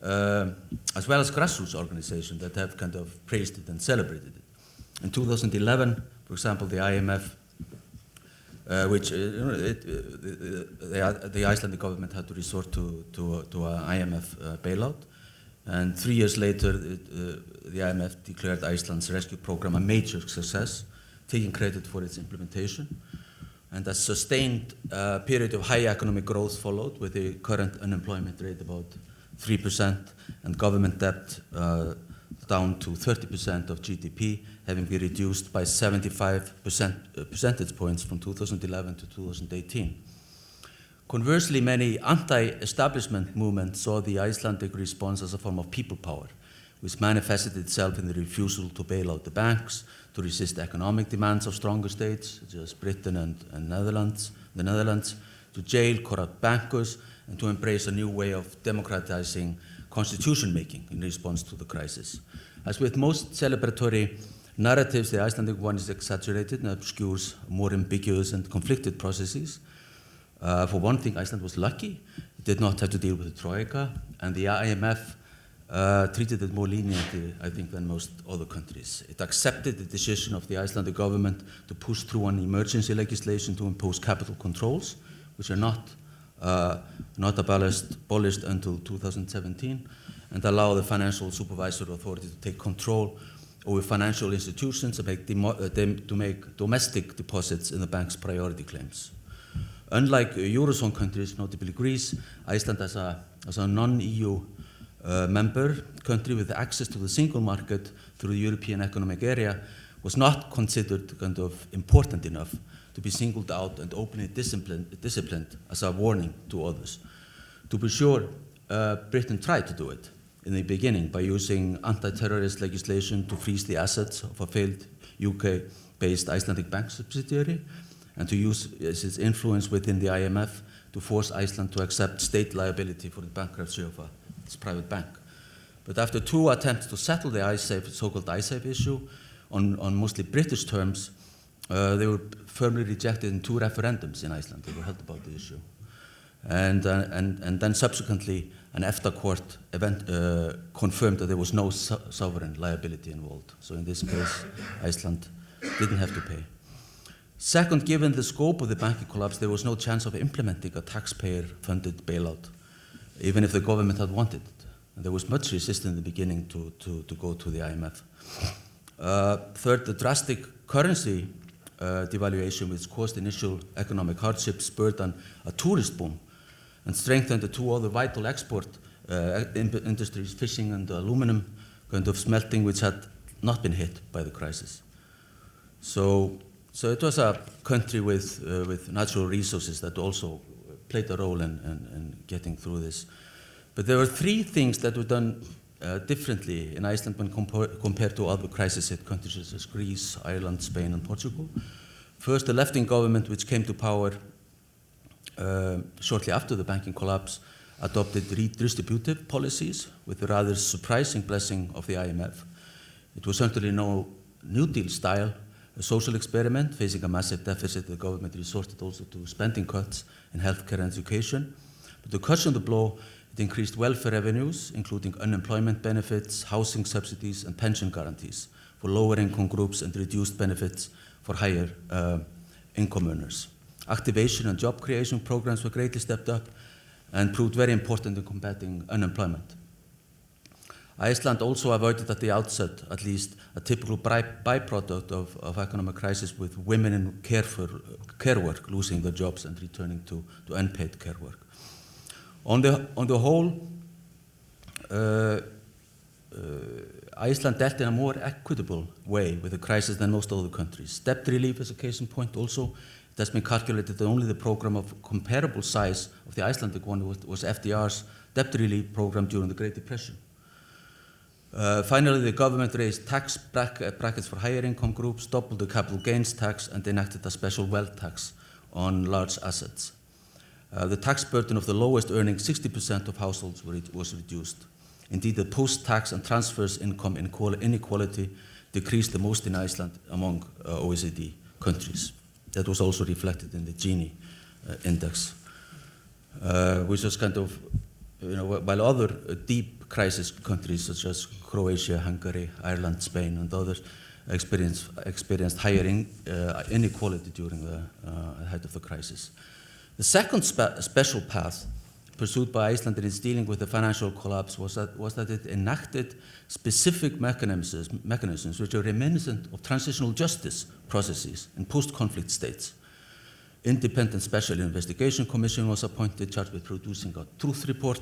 as well as grassroots organizations that have kind of praised it and celebrated it. In 2011, for example, the IMF, which the Icelandic government had to resort to an IMF bailout, and 3 years later, the IMF declared Iceland's rescue program a major success, taking credit for its implementation. And a sustained period of high economic growth followed, with the current unemployment rate about 3% and government debt down to 30% of GDP, having been reduced by 75 percentage points from 2011 to 2018. Conversely, many anti-establishment movements saw the Icelandic response as a form of people power, which manifested itself in the refusal to bail out the banks, to resist economic demands of stronger states, such as Britain and the Netherlands, to jail corrupt bankers, and to embrace a new way of democratizing constitution making in response to the crisis. As with most celebratory narratives, the Icelandic one is exaggerated and obscures more ambiguous and conflicted processes. For one thing, Iceland was lucky. It did not have to deal with the Troika, and the IMF treated it more leniently, I think, than most other countries. It accepted the decision of the Icelandic government to push through an emergency legislation to impose capital controls, which are not abolished until 2017, and allow the Financial Supervisory Authority to take control over financial institutions and to make domestic deposits in the bank's priority claims. Unlike Eurozone countries, notably Greece, Iceland as a non-EU member country with access to the single market through the European Economic Area was not considered kind of important enough to to be singled out and openly disciplined as a warning to others. To be sure, Britain tried to do it in the beginning by using anti-terrorist legislation to freeze the assets of a failed UK-based Icelandic bank subsidiary and to use its influence within the IMF to force Iceland to accept state liability for the bankruptcy of its private bank. But after 2 attempts to settle the so-called ISAFE issue on mostly British terms, they were firmly rejected in 2 referendums in Iceland that were held about the issue. And then subsequently, an EFTA court confirmed that there was no sovereign liability involved. So in this case, Iceland didn't have to pay. Second, given the scope of the banking collapse, there was no chance of implementing a taxpayer-funded bailout, even if the government had wanted it. And there was much resistance in the beginning to go to the IMF. Third, the drastic currency devaluation, which caused initial economic hardship, spurred a tourist boom and strengthened the 2 other vital export industries, fishing and aluminum, kind of smelting, which had not been hit by the crisis. So it was a country with natural resources that also played a role in getting through this. But there were 3 things that were done differently in Iceland when compared to other crisis-hit countries such as Greece, Ireland, Spain, and Portugal. First, the left-wing government, which came to power shortly after the banking collapse, adopted redistributive policies with the rather surprising blessing of the IMF. It was certainly no New Deal style, a social experiment. Facing a massive deficit, the government resorted also to spending cuts in healthcare and education. But to cushion the blow, it increased welfare revenues, including unemployment benefits, housing subsidies, and pension guarantees for lower income groups and reduced benefits for higher income earners. Activation and job creation programs were greatly stepped up and proved very important in combating unemployment. Iceland also avoided at the outset, at least, a typical byproduct of economic crisis, with women in care work losing their jobs and returning to unpaid care work. On the whole, Iceland dealt in a more equitable way with the crisis than most other countries. Debt relief is a case in point also. It has been calculated that only the program of comparable size of the Icelandic one was FDR's debt relief program during the Great Depression. Finally, the government raised tax brackets for higher income groups, doubled the capital gains tax, and enacted a special wealth tax on large assets. The tax burden of the lowest earning 60% of households was reduced. Indeed, the post-tax and transfers income inequality decreased the most in Iceland among OECD countries. That was also reflected in the Gini index, which was kind of, while other deep crisis countries such as Croatia, Hungary, Ireland, Spain, and others experienced higher inequality during the height of the crisis. The second special path pursued by Iceland in its dealing with the financial collapse was that it enacted specific mechanisms which are reminiscent of transitional justice processes in post-conflict states. Independent Special Investigation Commission was appointed, charged with producing a truth report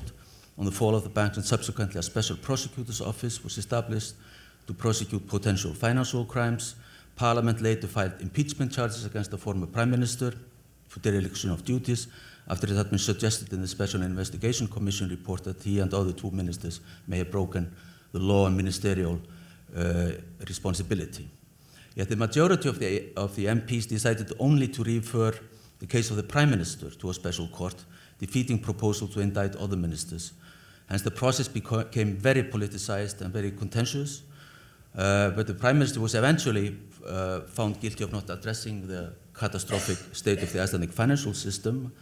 on the fall of the banks, and subsequently a Special Prosecutor's Office was established to prosecute potential financial crimes. Parliament later filed impeachment charges against the former Prime Minister for dereliction of duties, after it had been suggested in the Special Investigation Commission report that he and other 2 ministers may have broken the law on ministerial responsibility. Yet the majority of the MPs decided only to refer the case of the Prime Minister to a special court, defeating proposals to indict other ministers. Hence the process became very politicized and very contentious, but the Prime Minister was eventually found guilty of not addressing the catastrophic state of the Icelandic financial system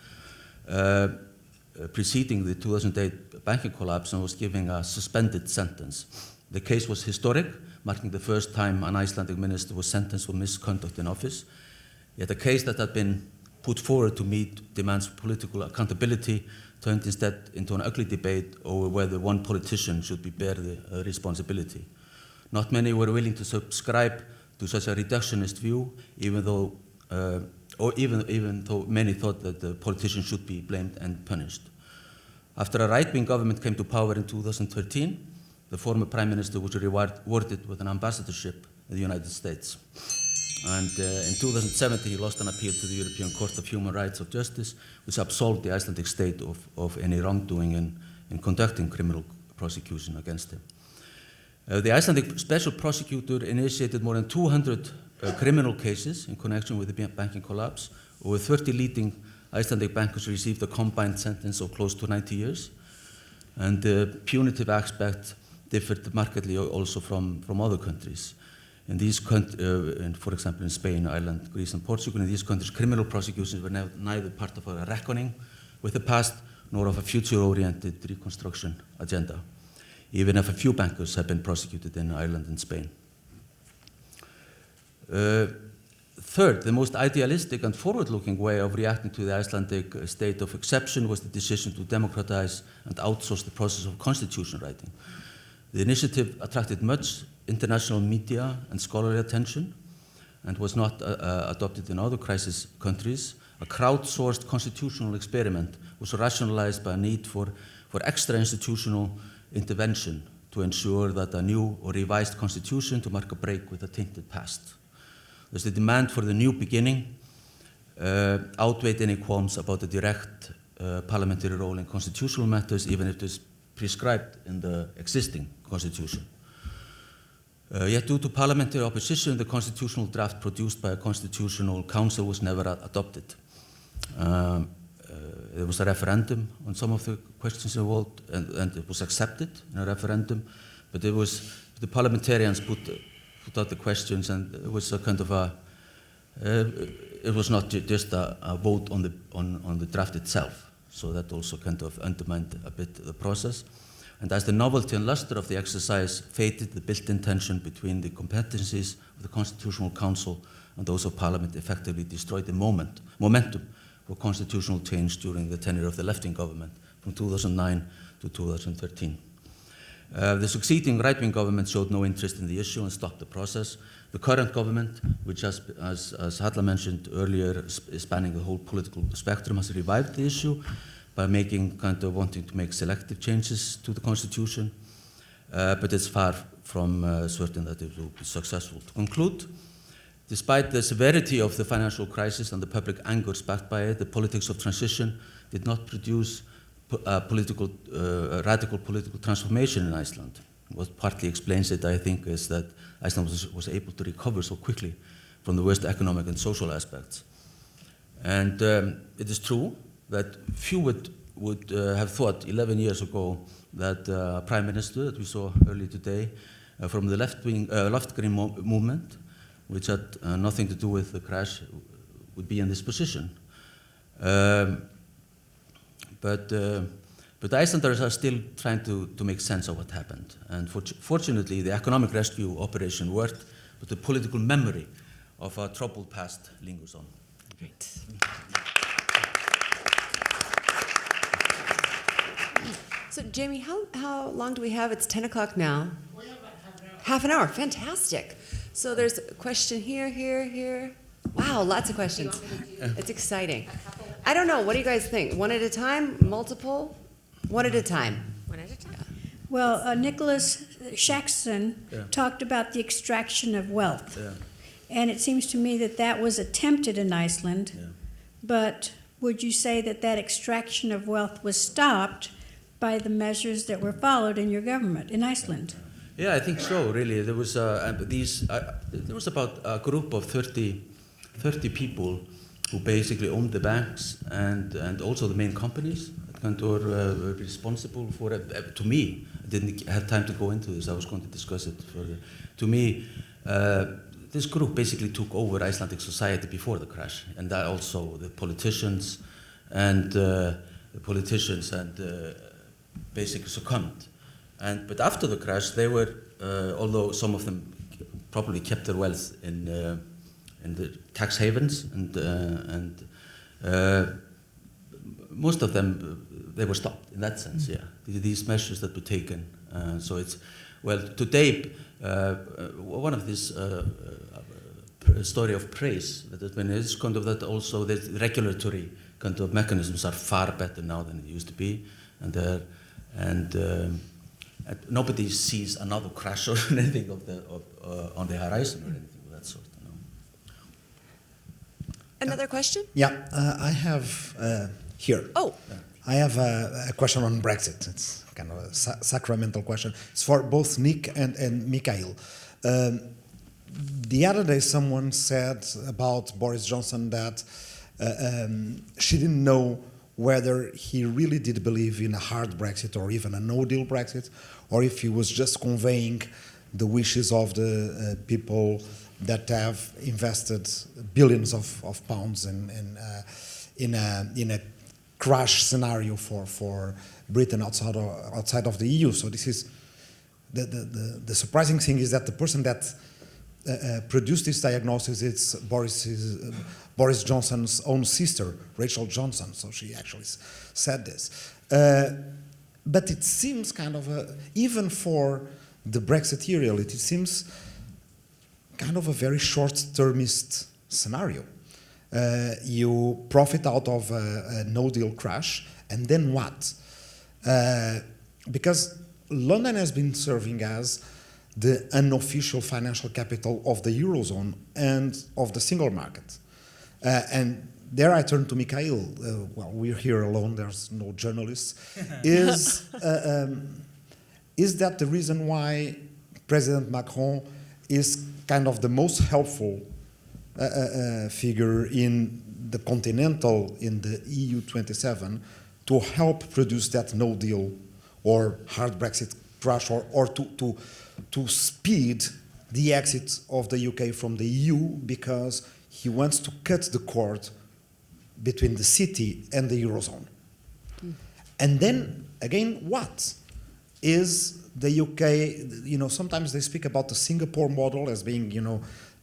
preceding the 2008 banking collapse, and was given a suspended sentence. The case was historic, marking the first time an Icelandic minister was sentenced for misconduct in office. Yet a case that had been put forward to meet demands for political accountability turned instead into an ugly debate over whether one politician should bear the responsibility. Not many were willing to subscribe to such a reductionist view, even though many thought that the politician should be blamed and punished. After a right-wing government came to power in 2013, the former Prime Minister was rewarded with an ambassadorship in the United States. And in 2017, he lost an appeal to the European Court of Human Rights of Justice, which absolved the Icelandic state of any wrongdoing in conducting criminal prosecution against him. The Icelandic special prosecutor initiated more than 200 criminal cases in connection with the banking collapse. Over 30 leading Icelandic bankers received a combined sentence of close to 90 years. And the punitive aspect differed markedly also from other countries. In these countries, for example, in Spain, Ireland, Greece, and Portugal, in these countries, criminal prosecutions were neither part of a reckoning with the past nor of a future-oriented reconstruction agenda, even if a few bankers have been prosecuted in Ireland and Spain. Third, the most idealistic and forward-looking way of reacting to the Icelandic state of exception was the decision to democratize and outsource the process of constitution writing. The initiative attracted much international media and scholarly attention and was not adopted in other crisis countries. A crowdsourced constitutional experiment was rationalized by a need for extra institutional intervention to ensure that a new or revised constitution to mark a break with a tainted past. Thus, the demand for the new beginning outweighed any qualms about the direct parliamentary role in constitutional matters, even if it is prescribed in the existing constitution. Yet, due to parliamentary opposition, the constitutional draft produced by a constitutional council was never adopted. There was a referendum on some of the questions involved, and it was accepted in a referendum, but it was the parliamentarians put out the questions, and it was a kind of it was not just a vote on the draft itself. So that also kind of undermined a bit the process. And as the novelty and luster of the exercise faded, the built-in tension between the competencies of the Constitutional Council and those of Parliament effectively destroyed the momentum for constitutional change during the tenure of the left-wing government from 2009 to 2013. The succeeding right-wing government showed no interest in the issue and stopped the process. The current government, which as Halla mentioned earlier, is spanning the whole political spectrum, has revived the issue by wanting to make selective changes to the constitution, but it's far from certain that it will be successful. To conclude, despite the severity of the financial crisis and the public anger sparked by it, the politics of transition did not produce radical political transformation in Iceland. What partly explains it, I think, is that Iceland was able to recover so quickly from the worst economic and social aspects. And it is true that few would have thought 11 years ago that a prime minister that we saw earlier today from the left-green movement, which had nothing to do with the crash, would be in this position. But Icelanders are still trying to make sense of what happened. And fortunately, the economic rescue operation worked, but the political memory of our troubled past lingers on. Great. So, Jamie, how long do we have? It's 10 o'clock now. We have about half an hour. Half an hour, fantastic. So there's a question here. Wow, lots of questions. It's exciting. I don't know, what do you guys think? One at a time, multiple? One at a time. One at a time. Well, Nicholas Shaxson talked about the extraction of wealth. Yeah. And it seems to me that that was attempted in Iceland. Yeah. But would you say that that extraction of wealth was stopped by the measures that were followed in your government in Iceland? Yeah, I think so, really. There was there was about a group of 30 people who basically owned the banks and also the main companies that were responsible for it. To me, I didn't have time to go into this. I was going to discuss it further. To me, this group basically took over Icelandic society before the crash, and that also the politicians basically succumbed. But after the crash, they were, although some of them probably kept their wealth in the tax havens, and most of them, they were stopped in that sense. Yeah, these measures that were taken. So it's today one of this story of praise that has been is kind of that also the regulatory kind of mechanisms are far better now than it used to be, and nobody sees another crash or anything on the horizon or anything of that sort. Another question? Yeah, I have here. Oh. I have a question on Brexit. It's kind of a sacramental question. It's for both Nick and Mikhaël. The other day, someone said about Boris Johnson that she didn't know whether he really did believe in a hard Brexit or even a no-deal Brexit, or if he was just conveying the wishes of the people that have invested billions of pounds in a crash scenario for Britain outside of the EU. So this is the surprising thing is that the person that produced this diagnosis is Boris Johnson's own sister, Rachel Johnson. So she actually said this. But it seems kind of even for the Brexiteer, it seems kind of a very short-termist scenario. You profit out of a no-deal crash, and then what? Because London has been serving as the unofficial financial capital of the Eurozone and of the single market. And there I turn to Mikhaël. Well, we're here alone, there's no journalists. Is that the reason why President Macron is kind of the most helpful figure in the continental, in the EU 27, to help produce that no deal or hard Brexit crash, or to speed the exit of the UK from the EU, because he wants to cut the cord between the city and the Eurozone. And then, again, what? Is the UK, sometimes they speak about the Singapore model as being,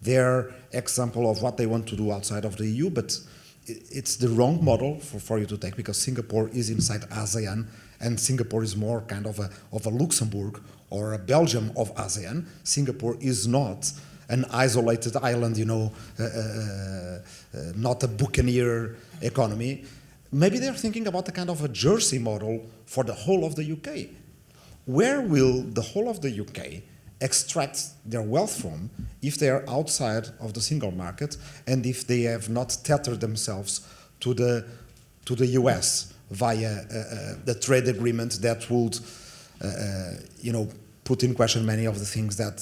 their example of what they want to do outside of the EU, but it's the wrong model for you to take, because Singapore is inside ASEAN, and Singapore is more kind of a Luxembourg or a Belgium of ASEAN. Singapore is not an isolated island, not a buccaneer economy. Maybe they're thinking about a kind of a Jersey model for the whole of the UK. Where will the whole of the UK extract their wealth from if they are outside of the single market and if they have not tethered themselves to the US via the trade agreement that would, put in question many of the things that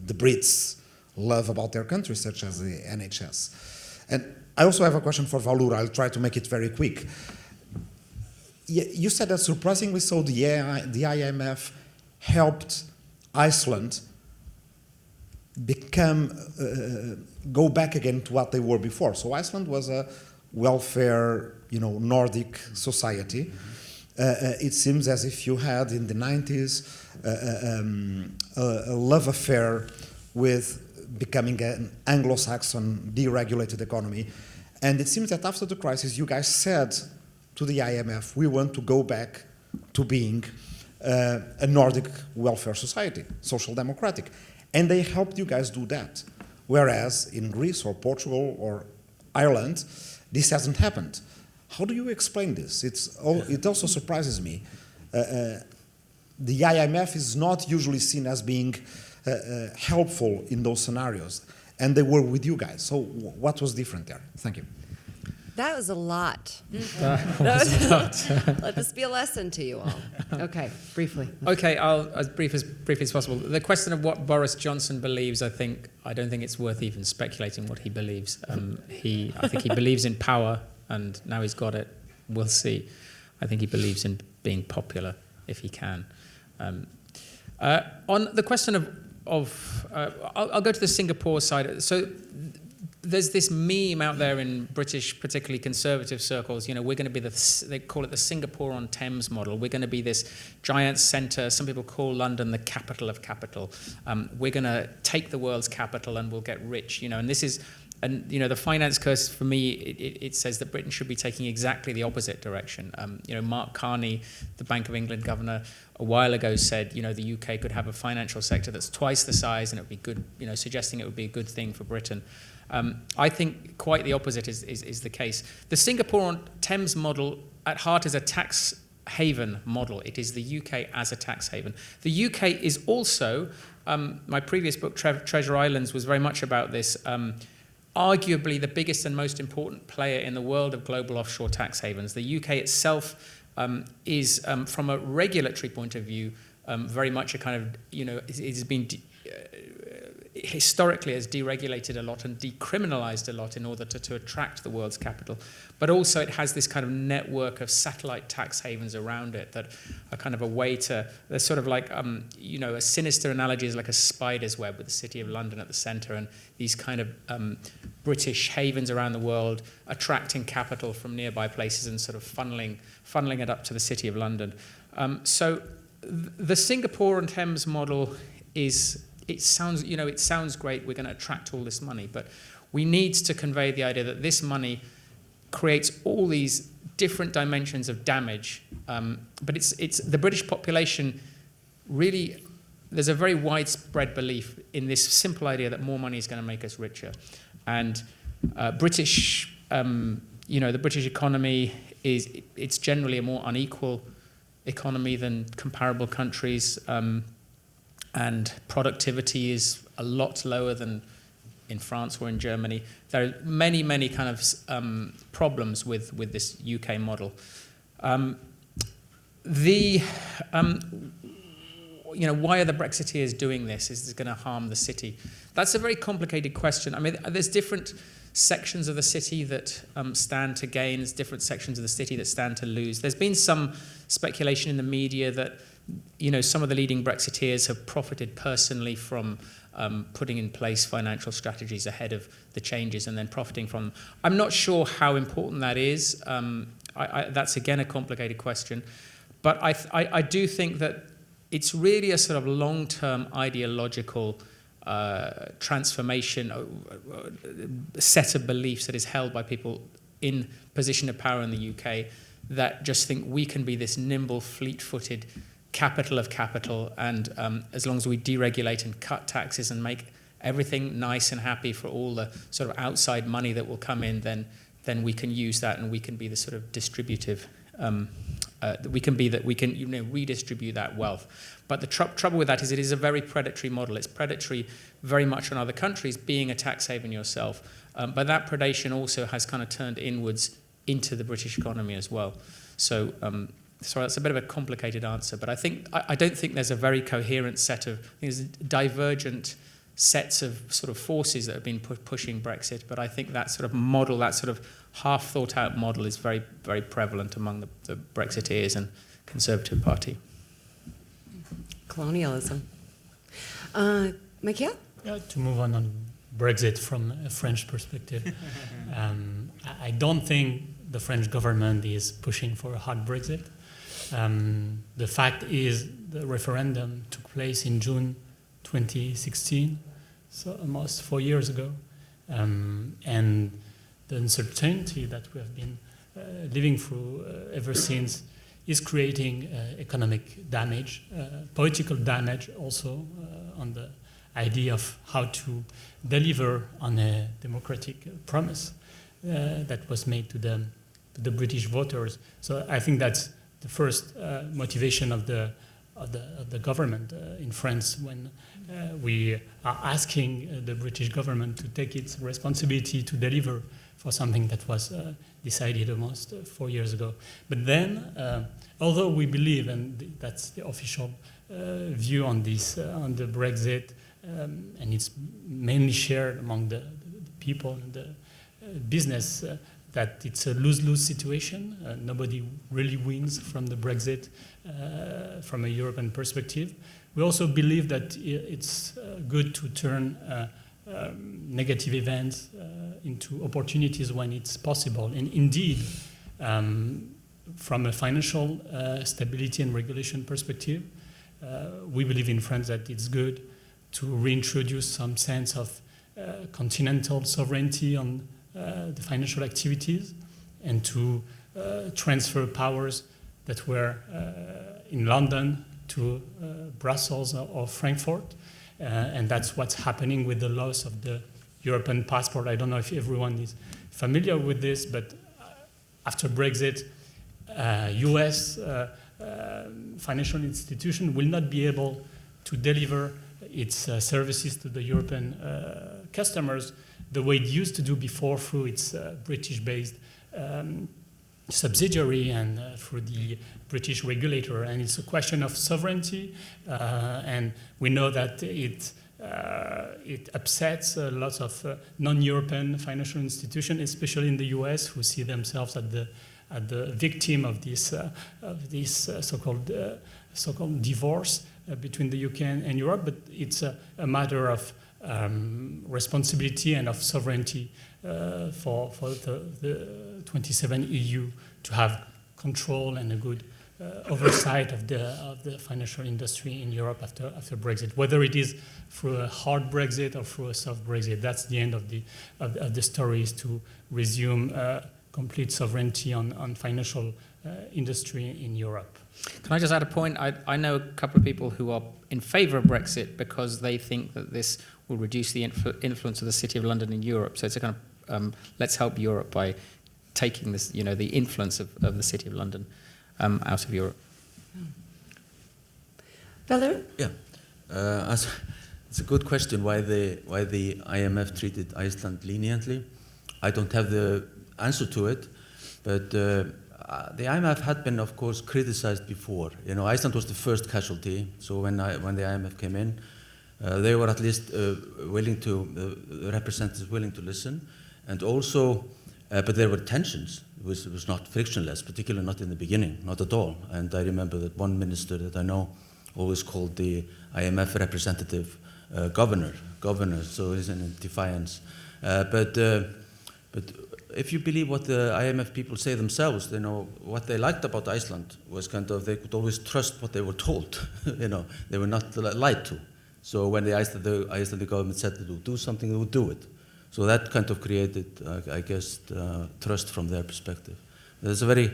the Brits love about their country, such as the NHS. And I also have a question for Valur. I'll try to make it very quick. You said that surprisingly so, the IMF helped Iceland go back again to what they were before. So Iceland was a welfare, Nordic society. It seems as if you had in the 90s a love affair with becoming an Anglo-Saxon deregulated economy. And it seems that after the crisis, you guys said to the IMF, we want to go back to being a Nordic welfare society, social democratic. And they helped you guys do that. Whereas in Greece or Portugal or Ireland, this hasn't happened. How do you explain this? It also surprises me. The IMF is not usually seen as being helpful in those scenarios. And they were with you guys. So what was different there? Thank you. That was a lot. Let this be a lesson to you all. Okay, briefly. Okay, I'll as briefly as possible. The question of what Boris Johnson believes, I don't think it's worth even speculating what he believes. I think he believes in power, and now he's got it. We'll see. I think he believes in being popular if he can. On the question of I'll go to the Singapore side. So there's this meme out there in British, particularly conservative circles, we're going to be they call it the Singapore-on-Thames model. We're going to be this giant centre. Some people call London the capital of capital. We're going to take the world's capital and we'll get rich, and this is, and the finance curse for me, it says that Britain should be taking exactly the opposite direction. Mark Carney, the Bank of England governor, a while ago said, the UK could have a financial sector that's twice the size and it would be good, suggesting it would be a good thing for Britain. I think quite the opposite is the case. The Singapore-on-Thames model at heart is a tax haven model. It is the UK as a tax haven. The UK is also, my previous book, Treasure Islands, was very much about this. arguably the biggest and most important player in the world of global offshore tax havens. The UK itself is, from a regulatory point of view, very much a kind of, it has been historically has deregulated a lot and decriminalized a lot in order to attract the world's capital. But also it has this kind of network of satellite tax havens around it that are kind of a way to, they're sort of like, a sinister analogy is like a spider's web with the City of London at the center, and these kind of British havens around the world attracting capital from nearby places and sort of funneling it up to the City of London. So the Singapore and Thames model is, it sounds great, we're going to attract all this money, but we need to convey the idea that this money creates all these different dimensions of damage, but it's the British population really, there's a very widespread belief in this simple idea that more money is going to make us richer. And the British economy it's generally a more unequal economy than comparable countries, and productivity is a lot lower than in France or in Germany. There are many, many kind of problems with this UK model. Why are the Brexiteers doing this? Is this going to harm the city? That's a very complicated question. I mean, there's different sections of the city that stand to gain. There's different sections of the city that stand to lose. There's been some speculation in the media that some of the leading Brexiteers have profited personally from putting in place financial strategies ahead of the changes and then profiting from them. I'm not sure how important that is. That's, again, a complicated question. But I do think that it's really a sort of long-term ideological transformation, set of beliefs that is held by people in position of power in the UK that just think we can be this nimble, fleet-footed capital of capital, and as long as we deregulate and cut taxes and make everything nice and happy for all the sort of outside money that will come in, then we can use that and we can be the sort of distributive, we can redistribute that wealth. But the trouble with that is it is a very predatory model. It's predatory very much on other countries, being a tax haven yourself. But that predation also has kind of turned inwards into the British economy as well. So sorry, that's a bit of a complicated answer, but I don't think there's a very coherent set of, there's divergent sets of sort of forces that have been pushing Brexit, but I think that sort of model, that sort of half thought out model is very, very prevalent among the Brexiteers and Conservative Party. Colonialism. Mikhaël? Yeah, to move on Brexit from a French perspective, I don't think the French government is pushing for a hard Brexit. The fact is the referendum took place in June 2016, so almost 4 years ago, and the uncertainty that we have been living through ever since is creating economic damage, political damage also on the idea of how to deliver on a democratic promise that was made to the British voters. So I think that's the first motivation of the government in France when we are asking the British government to take its responsibility to deliver for something that was decided almost 4 years ago. But then, although we believe, and that's the official view on this, on the Brexit, and it's mainly shared among the people and the business, that it's a lose-lose situation. Nobody really wins from the Brexit from a European perspective. We also believe that it's good to turn negative events into opportunities when it's possible. And indeed, from a financial stability and regulation perspective, we believe in France that it's good to reintroduce some sense of continental sovereignty on the financial activities and to transfer powers that were in London to Brussels or Frankfurt. And that's what's happening with the loss of the European passport. I don't know if everyone is familiar with this, but after Brexit, US financial institution will not be able to deliver its services to the European customers the way it used to do before through its British-based subsidiary and through the British regulator. And it's a question of sovereignty, and we know that it upsets lots of non-European financial institutions, especially in the US, who see themselves at the victim of this so-called divorce between the UK and Europe. But it's a matter of responsibility and of sovereignty for the 27 EU to have control and a good oversight of the financial industry in Europe after Brexit. Whether it is through a hard Brexit or through a soft Brexit, that's the end of the story, is to resume complete sovereignty on financial industry in Europe. Can I just add a point? I know a couple of people who are in favour of Brexit because they think that this will reduce the influence of the City of London in Europe. So it's a kind of let's help Europe by taking this, the influence of the City of London out of Europe. Valerie? Yeah, it's a good question why the IMF treated Iceland leniently. I don't have the answer to it, but the IMF had been, of course, criticized before. Iceland was the first casualty. So when the IMF came in, they were at least the representatives willing to listen, and also, but there were tensions. It was not frictionless, particularly not in the beginning, not at all. And I remember that one minister that I know always called the IMF representative governor, so he's in defiance. But if you believe what the IMF people say themselves, what they liked about Iceland was kind of they could always trust what they were told. They were not lied to. So when the Icelandic government said they would do something, they would do it. So that kind of created, I guess, trust from their perspective. It's a very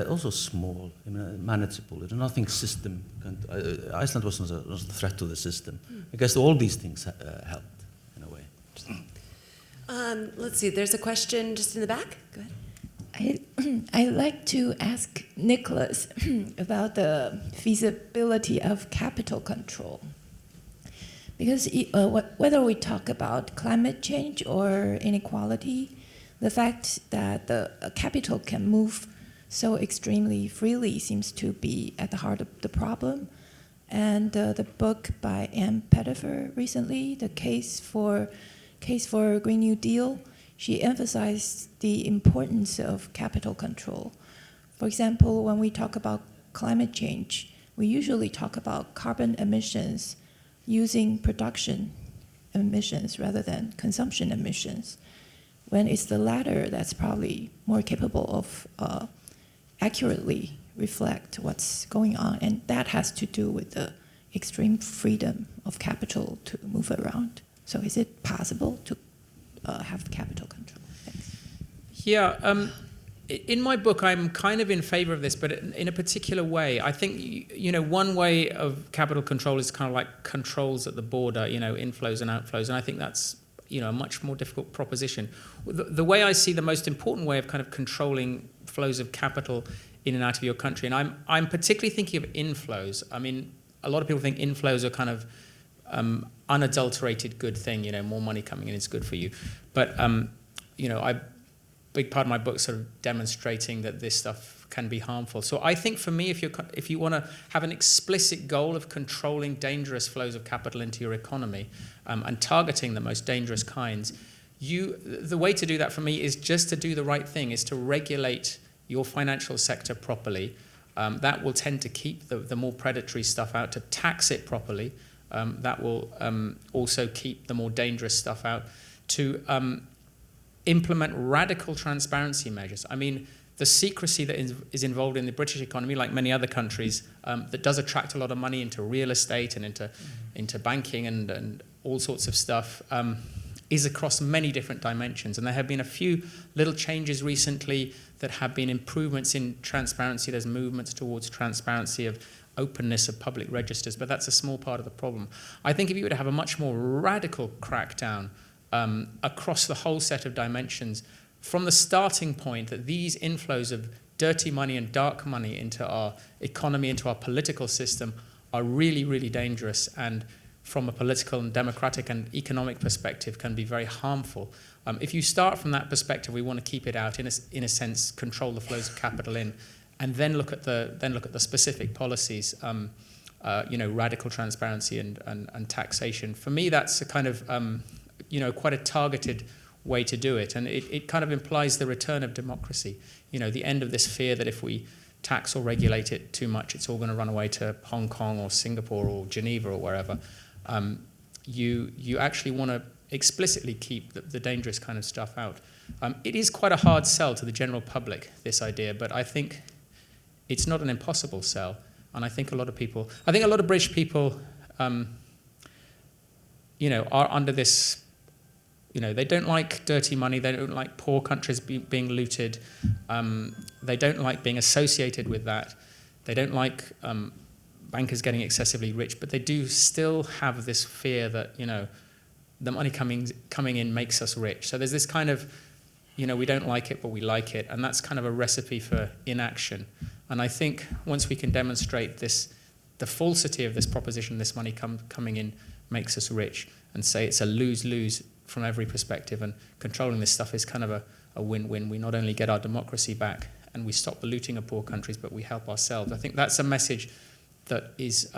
also small, manageable. There's nothing system. Iceland wasn't a threat to the system. I guess all these things helped in a way. Let's see. There's a question just in the back. Go ahead. I'd like to ask Nicholas about the feasibility of capital control. Because whether we talk about climate change or inequality, the fact that the capital can move so extremely freely seems to be at the heart of the problem. And the book by Ann Pettifer recently, The Case for Green New Deal, she emphasized the importance of capital control. For example, when we talk about climate change, we usually talk about carbon emissions using production emissions rather than consumption emissions, when it's the latter that's probably more capable of accurately reflect what's going on. And that has to do with the extreme freedom of capital to move around. So is it possible to have capital control? Thanks. Yeah, in my book, I'm kind of in favor of this, but in a particular way. I think, one way of capital control is kind of like controls at the border, inflows and outflows, and I think that's, a much more difficult proposition. The way I see the most important way of kind of controlling flows of capital in and out of your country, and I'm particularly thinking of inflows. I mean, a lot of people think inflows are kind of unadulterated good thing, more money coming in is good for you. But, big part of my book sort of demonstrating that this stuff can be harmful. So I think for me, if you want to have an explicit goal of controlling dangerous flows of capital into your economy and targeting the most dangerous kinds, the way to do that for me is just to do the right thing, is to regulate your financial sector properly. That will tend to keep the more predatory stuff out, to tax it properly. That will also keep the more dangerous stuff out, to implement radical transparency measures. I mean, the secrecy that is involved in the British economy, like many other countries, that does attract a lot of money into real estate and into banking and all sorts of stuff, is across many different dimensions. And there have been a few little changes recently that have been improvements in transparency. There's movements towards transparency of openness of public registers, but that's a small part of the problem. I think if you were to have a much more radical crackdown across the whole set of dimensions, from the starting point that these inflows of dirty money and dark money into our economy, into our political system, are really, really dangerous and from a political and democratic and economic perspective can be very harmful. If you start from that perspective, we want to keep it out, in a sense, control the flows of capital in, and then look at the specific policies, radical transparency and taxation. For me, that's a kind of quite a targeted way to do it, and it kind of implies the return of democracy. The end of this fear that if we tax or regulate it too much, it's all going to run away to Hong Kong or Singapore or Geneva or wherever. You actually want to explicitly keep the dangerous kind of stuff out. It is quite a hard sell to the general public, this idea, but I think it's not an impossible sell. And I think a lot of British people, are under this, they don't like dirty money, they don't like poor countries being looted, they don't like being associated with that, they don't like bankers getting excessively rich, but they do still have this fear that, the money coming in makes us rich. So there's this kind of, we don't like it, but we like it, and that's kind of a recipe for inaction. And I think once we can demonstrate the falsity of this proposition, this money coming in makes us rich, and say it's a lose-lose from every perspective, and controlling this stuff is kind of a win-win. We not only get our democracy back and we stop the looting of poor countries, but we help ourselves. I think that's a message that is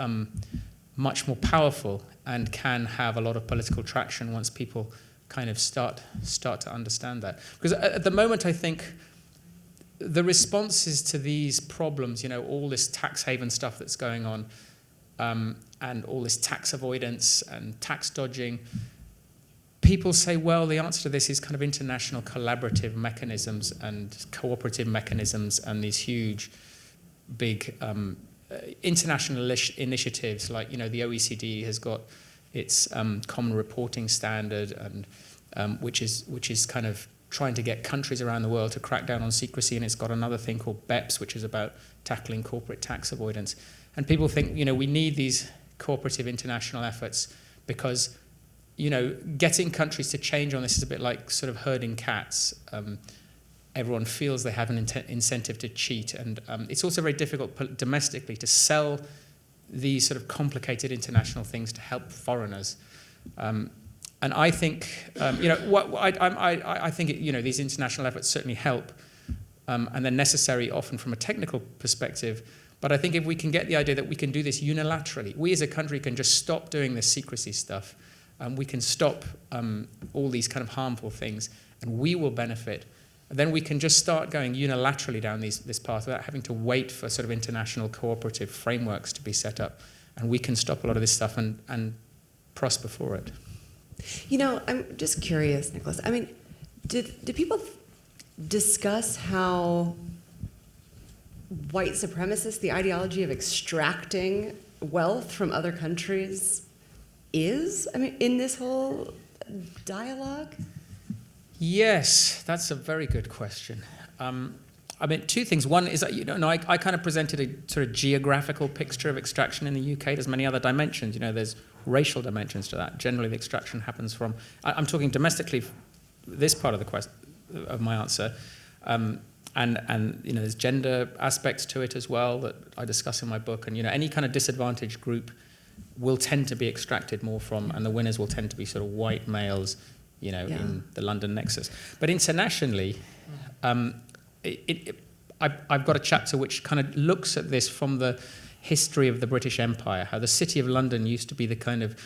much more powerful and can have a lot of political traction once people kind of start to understand that. Because at the moment, I think the responses to these problems, all this tax haven stuff that's going on, and all this tax avoidance and tax dodging, people say, well, the answer to this is kind of international collaborative mechanisms and cooperative mechanisms and these huge, big international initiatives, like, the OECD has got its common reporting standard, and which is kind of trying to get countries around the world to crack down on secrecy, and it's got another thing called BEPS, which is about tackling corporate tax avoidance. And people think, we need these cooperative international efforts because, getting countries to change on this is a bit like sort of herding cats. Everyone feels they have an incentive to cheat, and it's also very difficult domestically to sell these sort of complicated international things to help foreigners. And I think, I think these international efforts certainly help, and they're necessary often from a technical perspective. But I think if we can get the idea that we can do this unilaterally, we as a country can just stop doing this secrecy stuff, and we can stop all these kind of harmful things, and we will benefit. And then we can just start going unilaterally down this path without having to wait for sort of international cooperative frameworks to be set up, and we can stop a lot of this stuff and prosper for it. I'm just curious, Nicholas. I mean, did people discuss how white supremacists, the ideology of extracting wealth from other countries, is? I mean, in this whole dialogue? Yes, that's a very good question. Two things. One is that, I kind of presented a sort of geographical picture of extraction in the UK. There's many other dimensions. There's racial dimensions to that. Generally, the extraction happens from, I'm talking domestically, this part of the question, of my answer, and there's gender aspects to it as well that I discuss in my book. And any kind of disadvantaged group will tend to be extracted more from, and the winners will tend to be sort of white males, in the London nexus. But internationally, I've got a chapter which kind of looks at this from the history of the British Empire, how the City of London used to be the kind of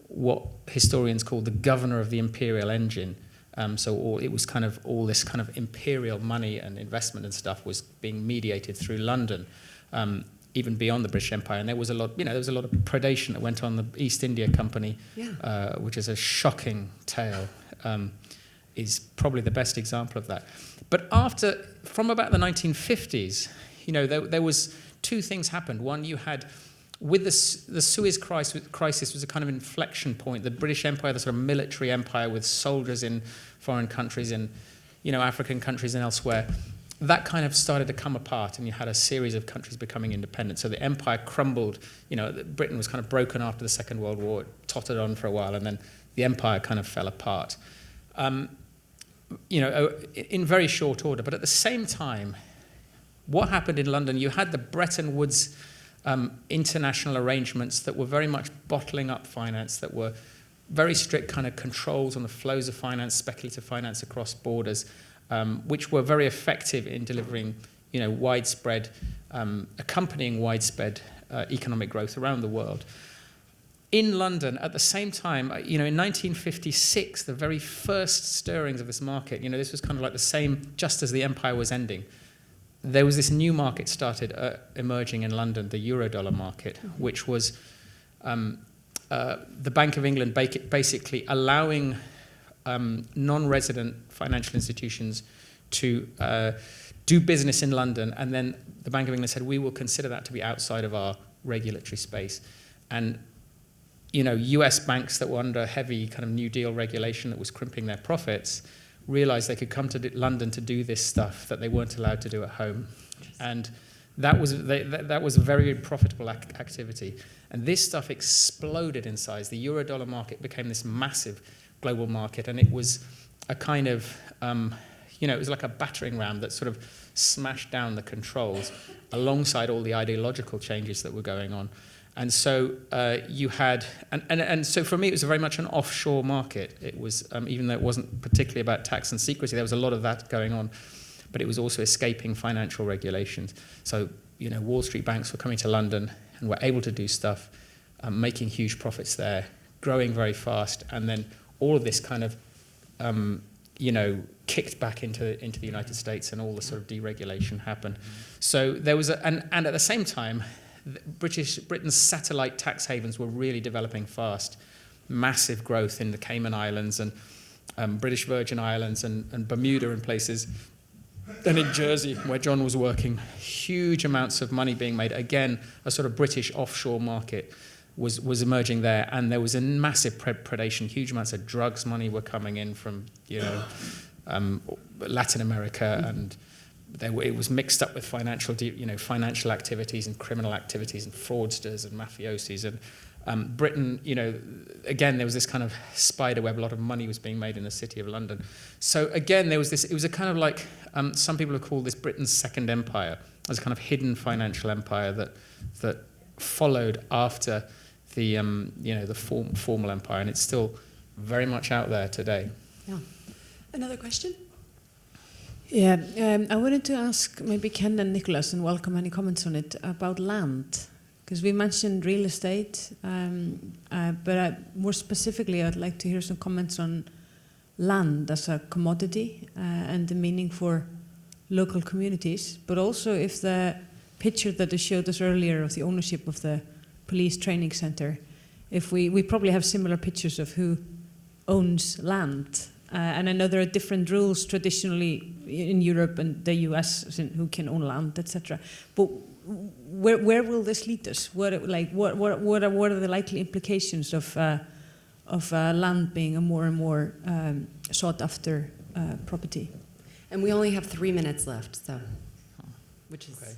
what historians call the governor of the imperial engine. It was kind of all this kind of imperial money and investment and stuff was being mediated through London, even beyond the British Empire. And there was a lot, there was a lot of predation that went on. The East India Company, which is a shocking tale, is probably the best example of that. But from about the 1950s, there was two things happened. One, you had, with the Suez crisis was a kind of inflection point. The British Empire, the sort of military empire with soldiers in foreign countries, in African countries and elsewhere, that kind of started to come apart, and you had a series of countries becoming independent. So the empire crumbled. Britain was kind of broken after the Second World War. It tottered on for a while, and then the empire kind of fell apart. In very short order. But at the same time, what happened in London? You had the Bretton Woods international arrangements that were very much bottling up finance, that were very strict kind of controls on the flows of finance, speculative finance across borders, which were very effective in delivering, widespread, accompanying widespread economic growth around the world. In London, at the same time, in 1956, the very first stirrings of this market, this was kind of like the same, just as the empire was ending, there was this new market started emerging in London, the Eurodollar market, which was the Bank of England basically allowing non-resident financial institutions to do business in London, and then the Bank of England said, we will consider that to be outside of our regulatory space. And US banks that were under heavy kind of New Deal regulation that was crimping their profits realized they could come to London to do this stuff that they weren't allowed to do at home. And that was a very profitable activity. And this stuff exploded in size. The Eurodollar market became this massive global market, and it was a kind of, it was like a battering ram that sort of smashed down the controls alongside all the ideological changes that were going on. And so you had, and so for me, it was very much an offshore market. It was, even though it wasn't particularly about tax and secrecy, there was a lot of that going on, but it was also escaping financial regulations. So, Wall Street banks were coming to London and were able to do stuff, making huge profits there, growing very fast, and then all of this kind of, kicked back into the United States, and all the sort of deregulation happened. So there was, and at the same time, Britain's satellite tax havens were really developing fast. Massive growth in the Cayman Islands and British Virgin Islands and Bermuda and places. And in Jersey, where John was working, huge amounts of money being made. Again, a sort of British offshore market was emerging there, and there was a massive predation. Huge amounts of drugs money were coming in from Latin America, and it was mixed up with financial activities and criminal activities and fraudsters and mafiosis. And Britain, again, there was this kind of spider web. A lot of money was being made in the city of London. So again, there was this. It was a kind of like some people have called this Britain's second empire, as a kind of hidden financial empire that followed after the formal empire, and it's still very much out there today. Yeah. Another question? Yeah, I wanted to ask maybe Ken and Nicholas, and welcome any comments on it, about land. Because we mentioned real estate, but more specifically, I'd like to hear some comments on land as a commodity and the meaning for local communities, but also if the picture that you showed us earlier of the ownership of the police training center, if we probably have similar pictures of who owns land. And I know there are different rules traditionally in Europe and the US, who can own land, etc. But where will this lead us? What are the likely implications of land being a more and more sought after property? And we only have 3 minutes left, so which is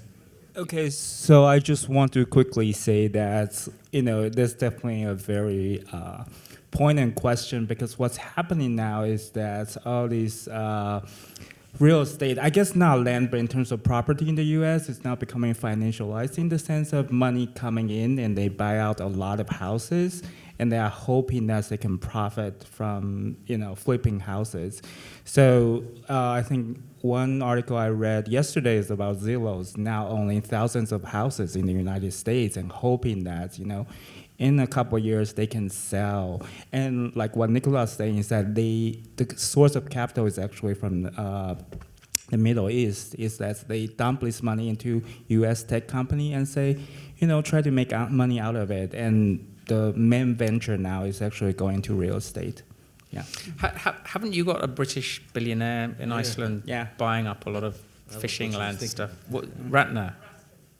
Okay, so I just want to quickly say that there's definitely a very poignant question, because what's happening now is that all these real estate, I guess not land, but in terms of property in the US, it's now becoming financialized in the sense of money coming in and they buy out a lot of houses, and they are hoping that they can profit from flipping houses. So I think one article I read yesterday is about Zillow's now owning thousands of houses in the United States and hoping that in a couple of years they can sell. And like what Nicholas is saying is that the source of capital is actually from the Middle East, is that they dump this money into US tech company and say, try to make money out of it. And the main venture now is actually going to real estate. Yeah. Haven't you got a British billionaire in Iceland buying up a lot of fishing land and stuff?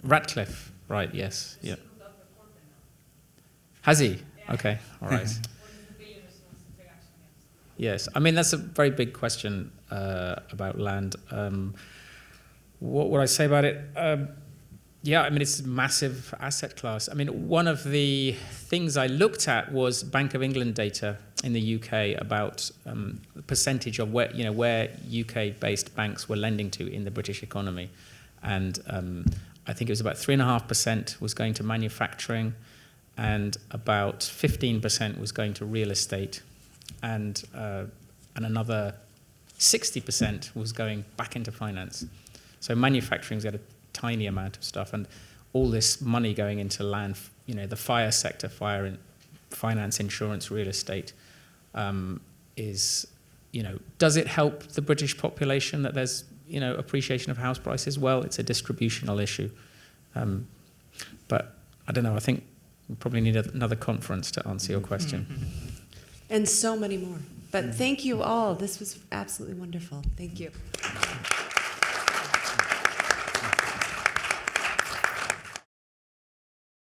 Ratcliffe, right, yes. Yeah. Has he? Okay, all right. Yes, I mean, that's a very big question about land. What would I say about it? Yeah, I mean, it's a massive asset class. I mean, one of the things I looked at was Bank of England data in the UK about the percentage of where UK-based banks were lending to in the British economy. And I think it was about 3.5% was going to manufacturing, and about 15% was going to real estate, and another 60% was going back into finance. So manufacturing's got a tiny amount of stuff, and all this money going into land, the fire sector, finance, insurance, real estate, is, does it help the British population that there's, appreciation of house prices? Well, it's a distributional issue. But I don't know, I think we probably need another conference to answer your question. And so many more. But thank you all. This was absolutely wonderful. Thank you.